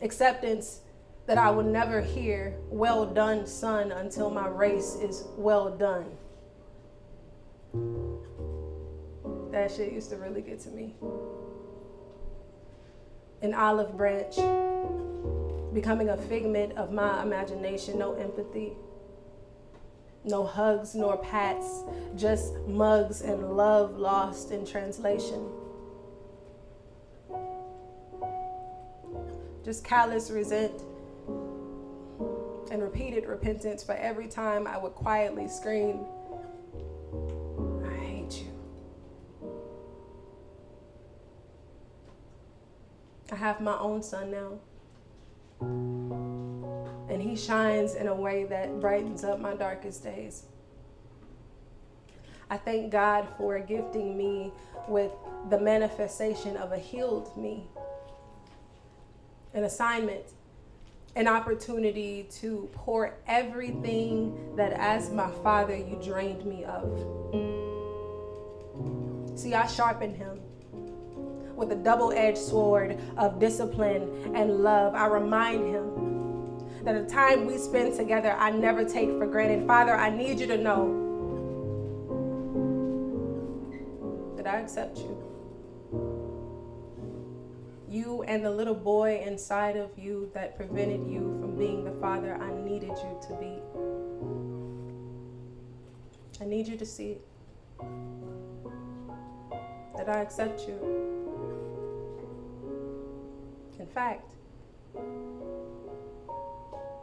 Acceptance that I will never hear, "Well done, son," until my race is well done. That shit used to really get to me. An olive branch, becoming a figment of my imagination, no empathy, no hugs nor pats, just mugs and love lost in translation. Just callous resent and repeated repentance for every time I would quietly scream, "I hate you." I have my own son now, and he shines in a way that brightens up my darkest days. I thank God for gifting me with the manifestation of a healed me, an assignment, an opportunity to pour everything that as my father you drained me of. See, I sharpen him with a double-edged sword of discipline and love. I remind him that the time we spend together, I never take for granted. Father, I need you to know that I accept you. You and the little boy inside of you that prevented you from being the father I needed you to be. I need you to see that I accept you. In fact,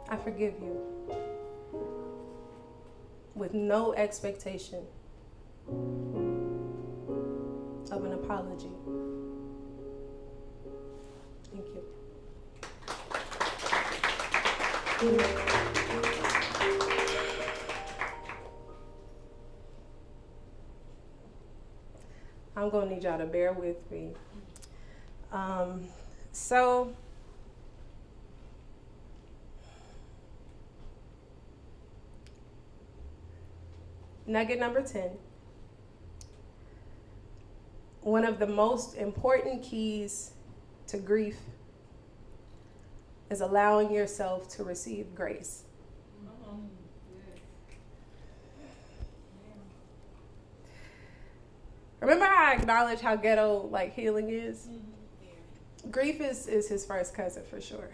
I forgive you with no expectation of an apology. Thank you. I'm going to need y'all to bear with me. So, nugget number 10. One of the most important keys to grief is allowing yourself to receive grace. Remember how I acknowledged how ghetto healing is? Grief is his first cousin for sure.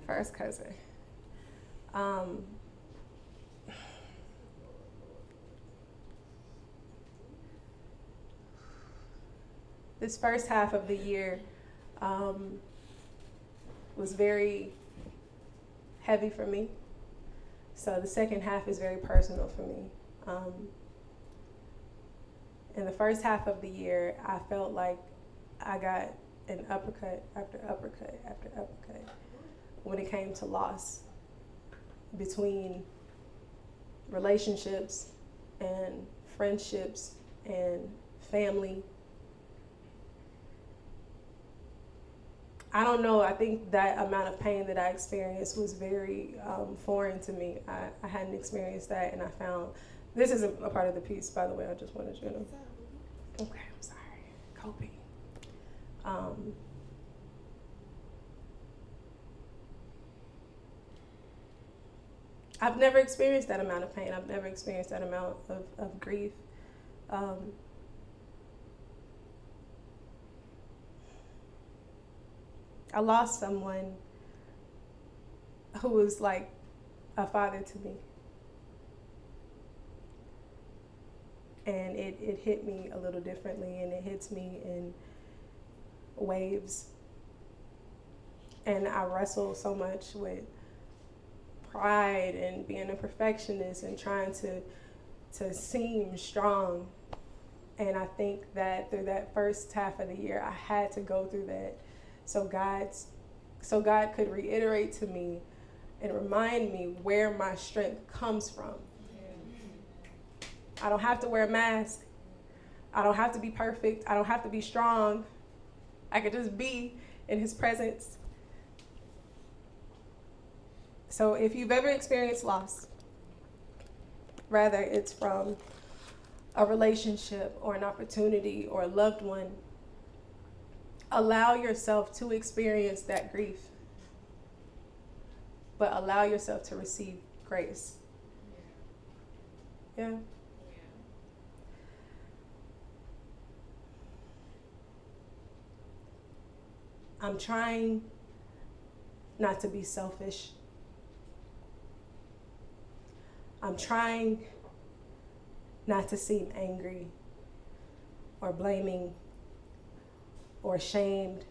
First cousin. This first half of the year was very heavy for me. So the second half is very personal for me. In the first half of the year, I felt like I got an uppercut after uppercut after uppercut when it came to loss between relationships and friendships and family. I don't know, I think that amount of pain that I experienced was very foreign to me. I hadn't experienced that, and I found, this isn't a part of the piece, by the way, I just wanted you to know. Okay, I'm sorry, coping. I've never experienced that amount of pain. I've never experienced that amount of grief. I lost someone who was like a father to me. And it hit me a little differently, and it hits me in waves. And I wrestle so much with pride and being a perfectionist and trying to seem strong. And I think that through that first half of the year, I had to go through that so God could reiterate to me and remind me where my strength comes from. I don't have to wear a mask. I don't have to be perfect. I don't have to be strong. I could just be in his presence. So if you've ever experienced loss, whether it's from a relationship or an opportunity or a loved one, allow yourself to experience that grief, but allow yourself to receive grace. Yeah. I'm trying not to be selfish. I'm trying not to seem angry or blaming or ashamed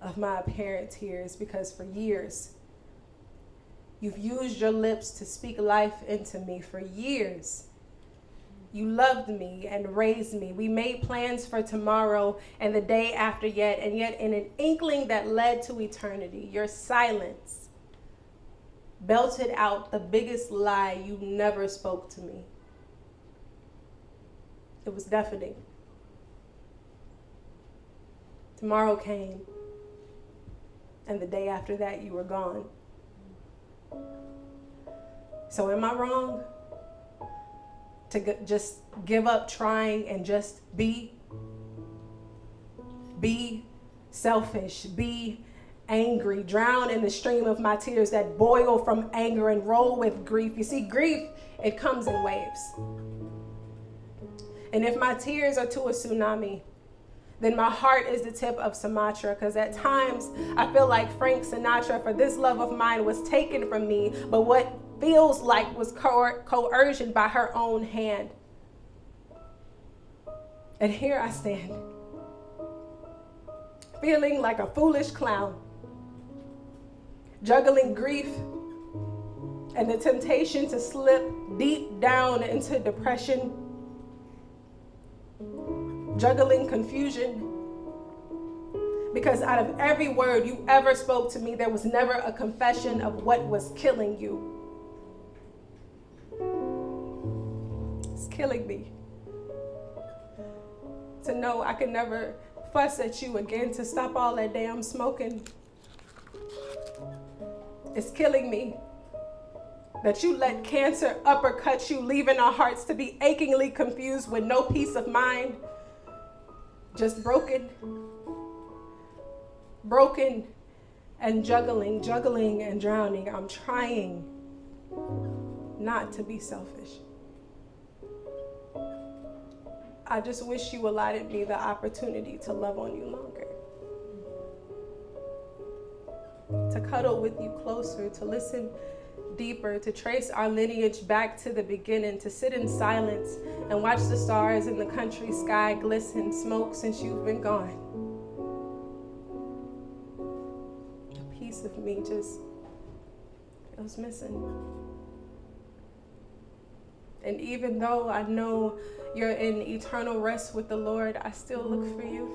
of my apparent tears, because for years, you've used your lips to speak life into me. For years, you loved me and raised me. We made plans for tomorrow and the day after yet, and yet in an inkling that led to eternity, your silence belted out the biggest lie you never spoke to me. It was deafening. Tomorrow came, and the day after that, you were gone. So am I wrong to just give up trying and just be selfish, be angry, drown in the stream of my tears that boil from anger and roll with grief? You see, grief, it comes in waves. And if my tears are to a tsunami, then my heart is the tip of Sumatra, because at times I feel like Frank Sinatra, for this love of mine was taken from me, but what feels like was coercion by her own hand. And here I stand, feeling like a foolish clown, juggling grief and the temptation to slip deep down into depression, juggling confusion, because out of every word you ever spoke to me, there was never a confession of what was killing you. It's killing me to know I could never fuss at you again, to stop all that damn smoking. It's killing me that you let cancer uppercut you, leaving our hearts to be achingly confused with no peace of mind. Just broken and juggling and drowning. I'm trying not to be selfish. I just wish you allotted me the opportunity to love on you longer, to cuddle with you closer, to listen deeper, to trace our lineage back to the beginning, to sit in silence and watch the stars in the country sky glisten, smoke since you've been gone. A piece of me just feels missing. And even though I know you're in eternal rest with the Lord, I still look for you.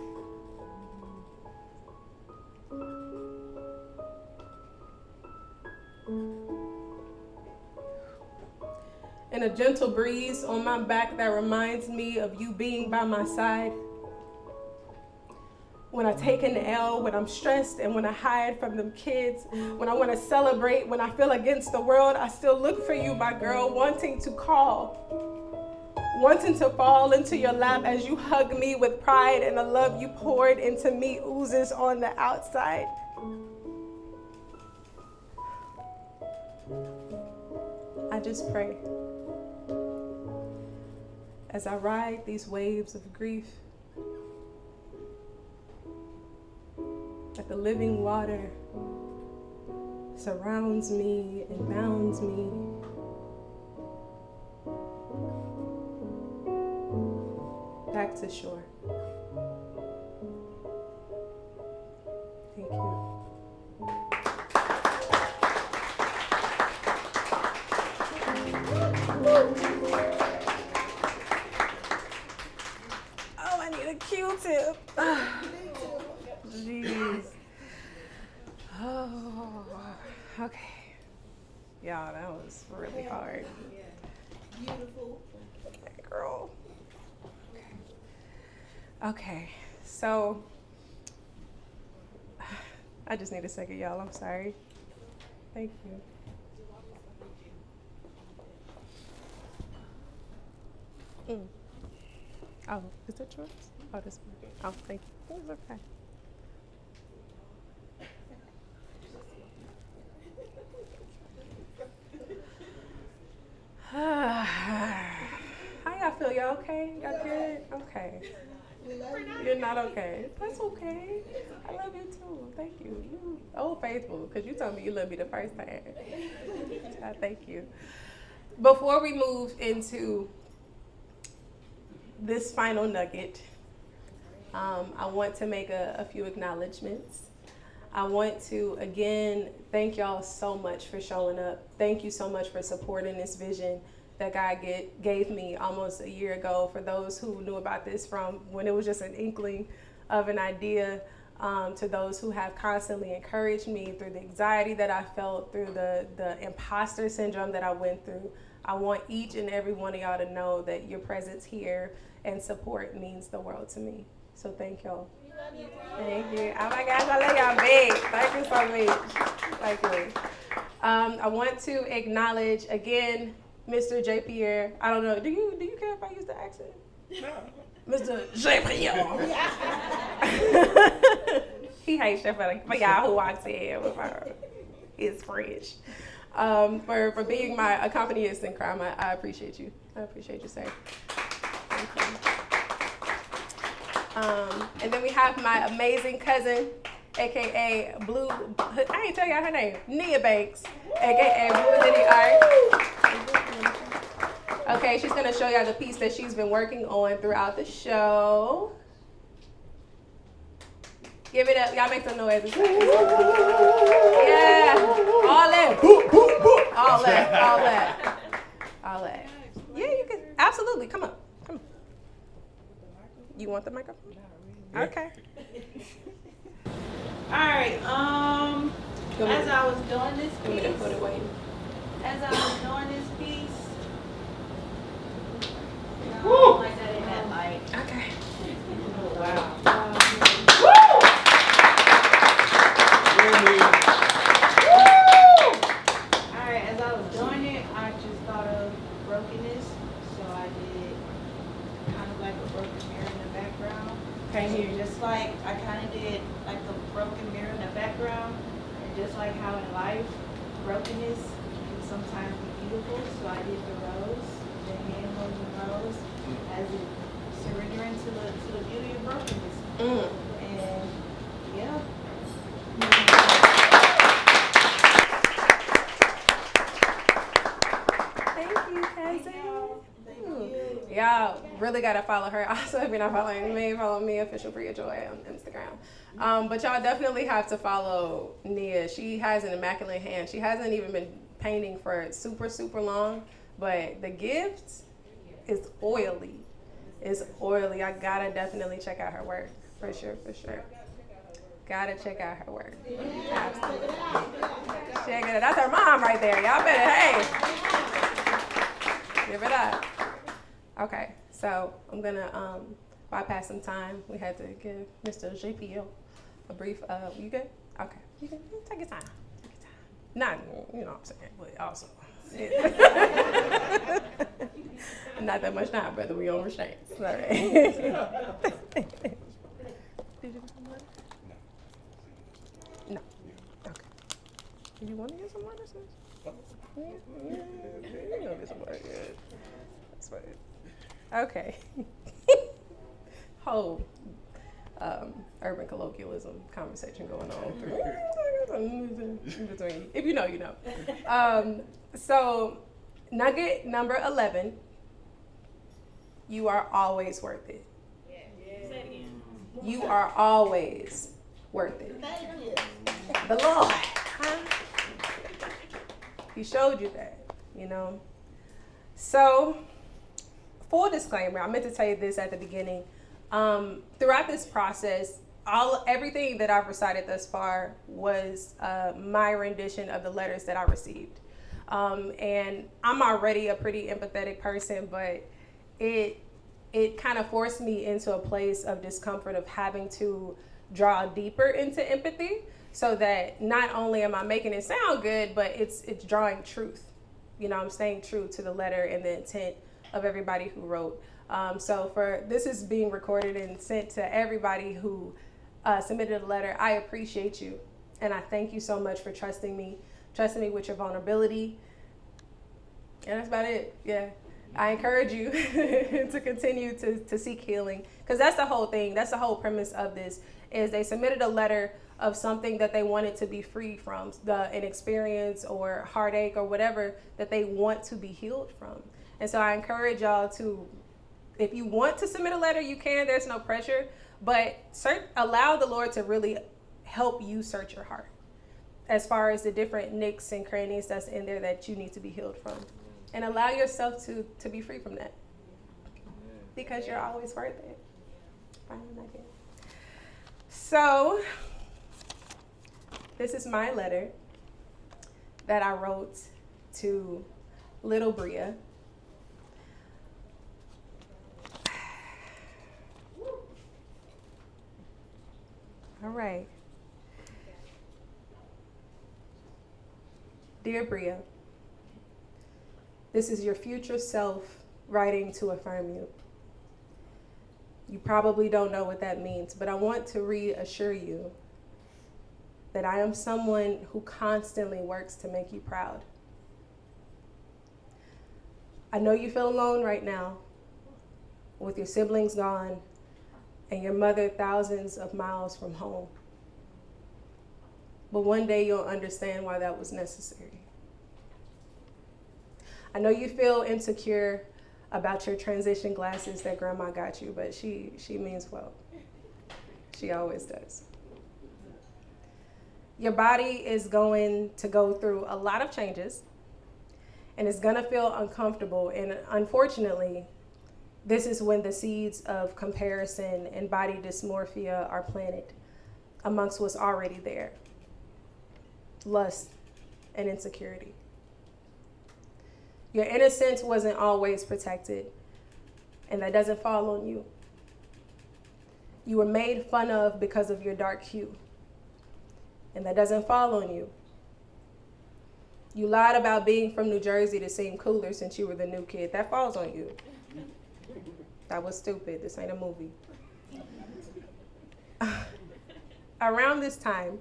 And a gentle breeze on my back that reminds me of you being by my side. When I take an L, when I'm stressed, and when I hide from them kids, when I want to celebrate, when I feel against the world, I still look for you, my girl, wanting to call, wanting to fall into your lap as you hug me with pride, and the love you poured into me oozes on the outside. I just pray as I ride these waves of grief, Like the living water surrounds me and bounds me. Back to shore. Thank you. Oh, I need a Q-tip. Jeez. Oh, okay. Y'all, that was really hard. Beautiful. Okay, girl. Okay, so I just need a second, y'all. I'm sorry. Thank you. Oh, is that yours? Oh, this one. Oh, thank you. Oh, it's okay. How y'all feel? Y'all okay? Y'all good? Okay. You're not okay. That's okay. I love you too. Thank you. You old faithful, because you told me you loved me the first time. Thank you. Before we move into this final nugget, I want to make a few acknowledgements. I want to, again, thank y'all so much for showing up. Thank you so much for supporting this vision that God gave me almost a year ago. For those who knew about this from when it was just an inkling of an idea, to those who have constantly encouraged me through the anxiety that I felt, through the imposter syndrome that I went through. I want each and every one of y'all to know that your presence here and support means the world to me. So thank y'all. Thank you. Oh my gosh, I love y'all big. Thank you so much. Thank you. I want to acknowledge again, Mr. J. Pierre. I don't know. Do you care if I use the accent? No. Mr. J. Pierre. He hates shit for y'all who walks in with her. It's French. For being my accompanist in crime, I appreciate you. I appreciate you, sir. Thank you. And then we have my amazing cousin, aka Blue. I ain't tell y'all her name. Nia Banks, aka Blue Liddy Art. Okay, she's gonna show y'all the piece that she's been working on throughout the show. Give it up, y'all make some noises. Yeah, all that, all that, all that, all that. Yeah, you can absolutely come on. You want the microphone? Okay. All right. As I was doing this You want me to piece, put it away? as I was doing this piece, no, like that in that light. Okay. Oh, wow. All right. As I was doing it, I just thought of brokenness, so I did kind of like a broken mirror in the background. Okay, here. Just like I kind of did like the broken mirror in the background, and just like how in life, brokenness can sometimes be beautiful. So I did the rose, the hand holding the rose, as it surrendering to the beauty of brokenness. And yeah. Thank you, cousin. Y'all really gotta follow her. Also, if you're not following me, follow me, Official Brea Joy on Instagram. But y'all definitely have to follow Nia. She has an immaculate hand. She hasn't even been painting for super, super long, but the gift is oily. It's oily. I gotta definitely check out her work. For sure, for sure. Gotta check out her work. Absolutely. Check it out. That's her mom right there. Y'all better, hey. Give it up. Okay, so I'm gonna bypass some time. We had to give Mr. JPL a brief, you good? Okay, you good? Take your time. Take your time. Not, you know what I'm saying, but also. Not that much time, brother. We on restraints. All right. Did you get some water? No. Okay. Do you want to get some water, sis? Yeah. You're gonna get some water. Good. That's fine. Okay. Oh, urban colloquialism conversation going on in between. If you know, you know. So, nugget number 11, you are always worth it. Say it again. You are always worth it. The Lord, huh? He showed you that, you know. So, full disclaimer, I meant to tell you this at the beginning. Throughout this process, everything that I've recited thus far was my rendition of the letters that I received. And I'm already a pretty empathetic person, but it kind of forced me into a place of discomfort of having to draw deeper into empathy, so that not only am I making it sound good, but it's drawing truth. You know, I'm staying true to the letter and the intent of everybody who wrote. So this is being recorded and sent to everybody who submitted a letter. I appreciate you, and I thank you so much for trusting me with your vulnerability. And that's about it. Yeah. I encourage you to continue to seek healing, because that's the whole thing. That's the whole premise of this, is they submitted a letter of something that they wanted to be free from, an experience or heartache or whatever that they want to be healed from. And so I encourage y'all to, if you want to submit a letter, you can. There's no pressure, but allow the Lord to really help you search your heart as far as the different nicks and crannies that's in there that you need to be healed from. And allow yourself to be free from that, because you're always worth it. So, this is my letter that I wrote to little Brea. All right. Dear Brea, this is your future self writing to affirm you. You probably don't know what that means, but I want to reassure you that I am someone who constantly works to make you proud. I know you feel alone right now, with your siblings gone and your mother thousands of miles from home. But one day you'll understand why that was necessary. I know you feel insecure about your transition glasses that Grandma got you, but she means well. She always does. Your body is going to go through a lot of changes, and it's gonna feel uncomfortable. And unfortunately, this is when the seeds of comparison and body dysmorphia are planted amongst what's already there: lust and insecurity. Your innocence wasn't always protected, and that doesn't fall on you. You were made fun of because of your dark hue, and that doesn't fall on you. You lied about being from New Jersey to seem cooler since you were the new kid. That falls on you. That was stupid. This ain't a movie. Around this time,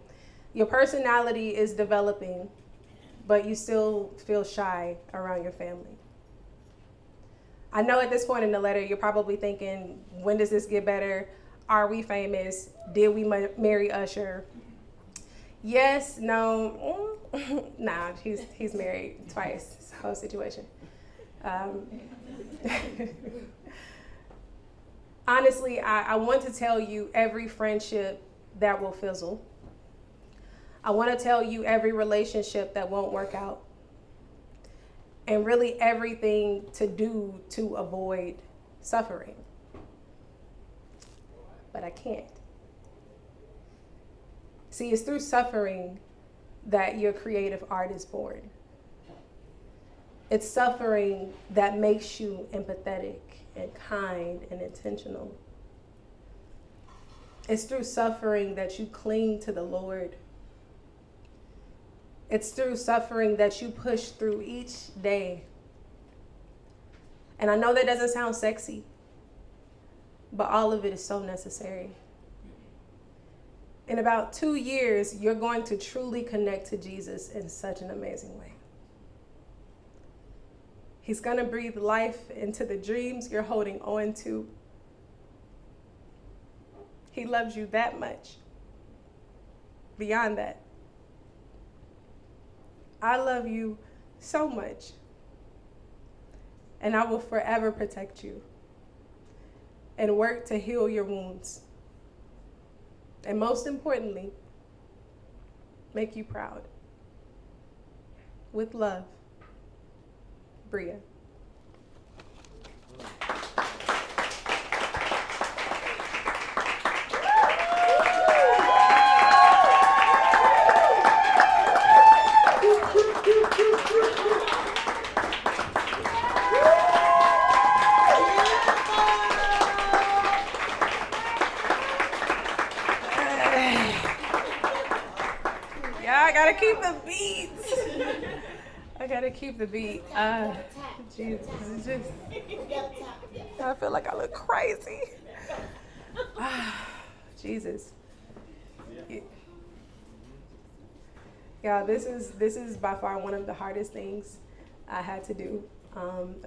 your personality is developing, but you still feel shy around your family. I know at this point in the letter, you're probably thinking, when does this get better? Are we famous? Did we marry Usher? Yes, no, nah, he's married twice. It's a whole situation. Honestly, I want to tell you every friendship that will fizzle. I want to tell you every relationship that won't work out, and really everything to do to avoid suffering. But I can't. See, it's through suffering that your creative art is born. It's suffering that makes you empathetic and kind and intentional. It's through suffering that you cling to the Lord. It's through suffering that you push through each day. And I know that doesn't sound sexy, but all of it is so necessary. In about 2 years, you're going to truly connect to Jesus in such an amazing way. He's going to breathe life into the dreams you're holding on to. He loves you that much. Beyond that, I love you so much, and I will forever protect you and work to heal your wounds. And most importantly, make you proud. With love, Brea. I gotta keep the beats. I gotta keep the beat. Jesus, it's just, I feel like I look crazy. Jesus. Yeah, this is by far one of the hardest things I had to do.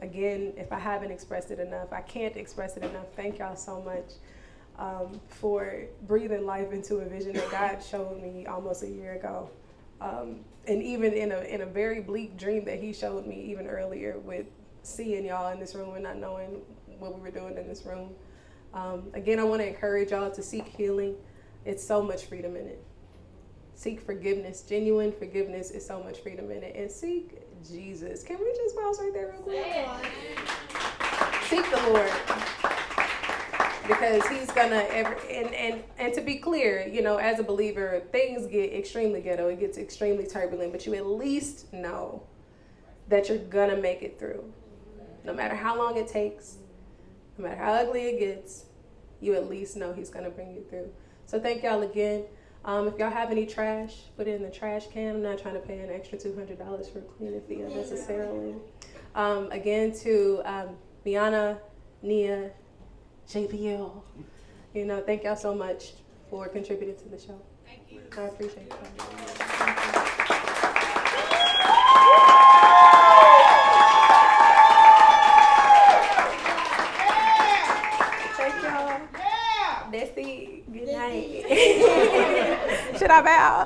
Again, if I haven't expressed it enough, I can't express it enough. Thank y'all so much for breathing life into a vision that God showed me almost a year ago. And even in a very bleak dream that he showed me even earlier, with seeing y'all in this room and not knowing what we were doing in this room. Again, I want to encourage y'all to seek healing. It's so much freedom in it. Seek forgiveness. Genuine forgiveness is so much freedom in it. And seek Jesus. Can we just pause right there real quick? Seek the Lord. Because he's gonna and to be clear, you know, as a believer, things get extremely ghetto, it gets extremely turbulent, but you at least know that you're gonna make it through. No matter how long it takes, no matter how ugly it gets, you at least know he's gonna bring you through. So thank y'all again. If y'all have any trash, put it in the trash can. I'm not trying to pay an extra $200 for a cleaning fee unnecessarily. Again, to Miana, Nia, JPL, you know, thank y'all so much for contributing to the show. Thank you. I appreciate it. Thank y'all. That's it. Good night. Should I bow?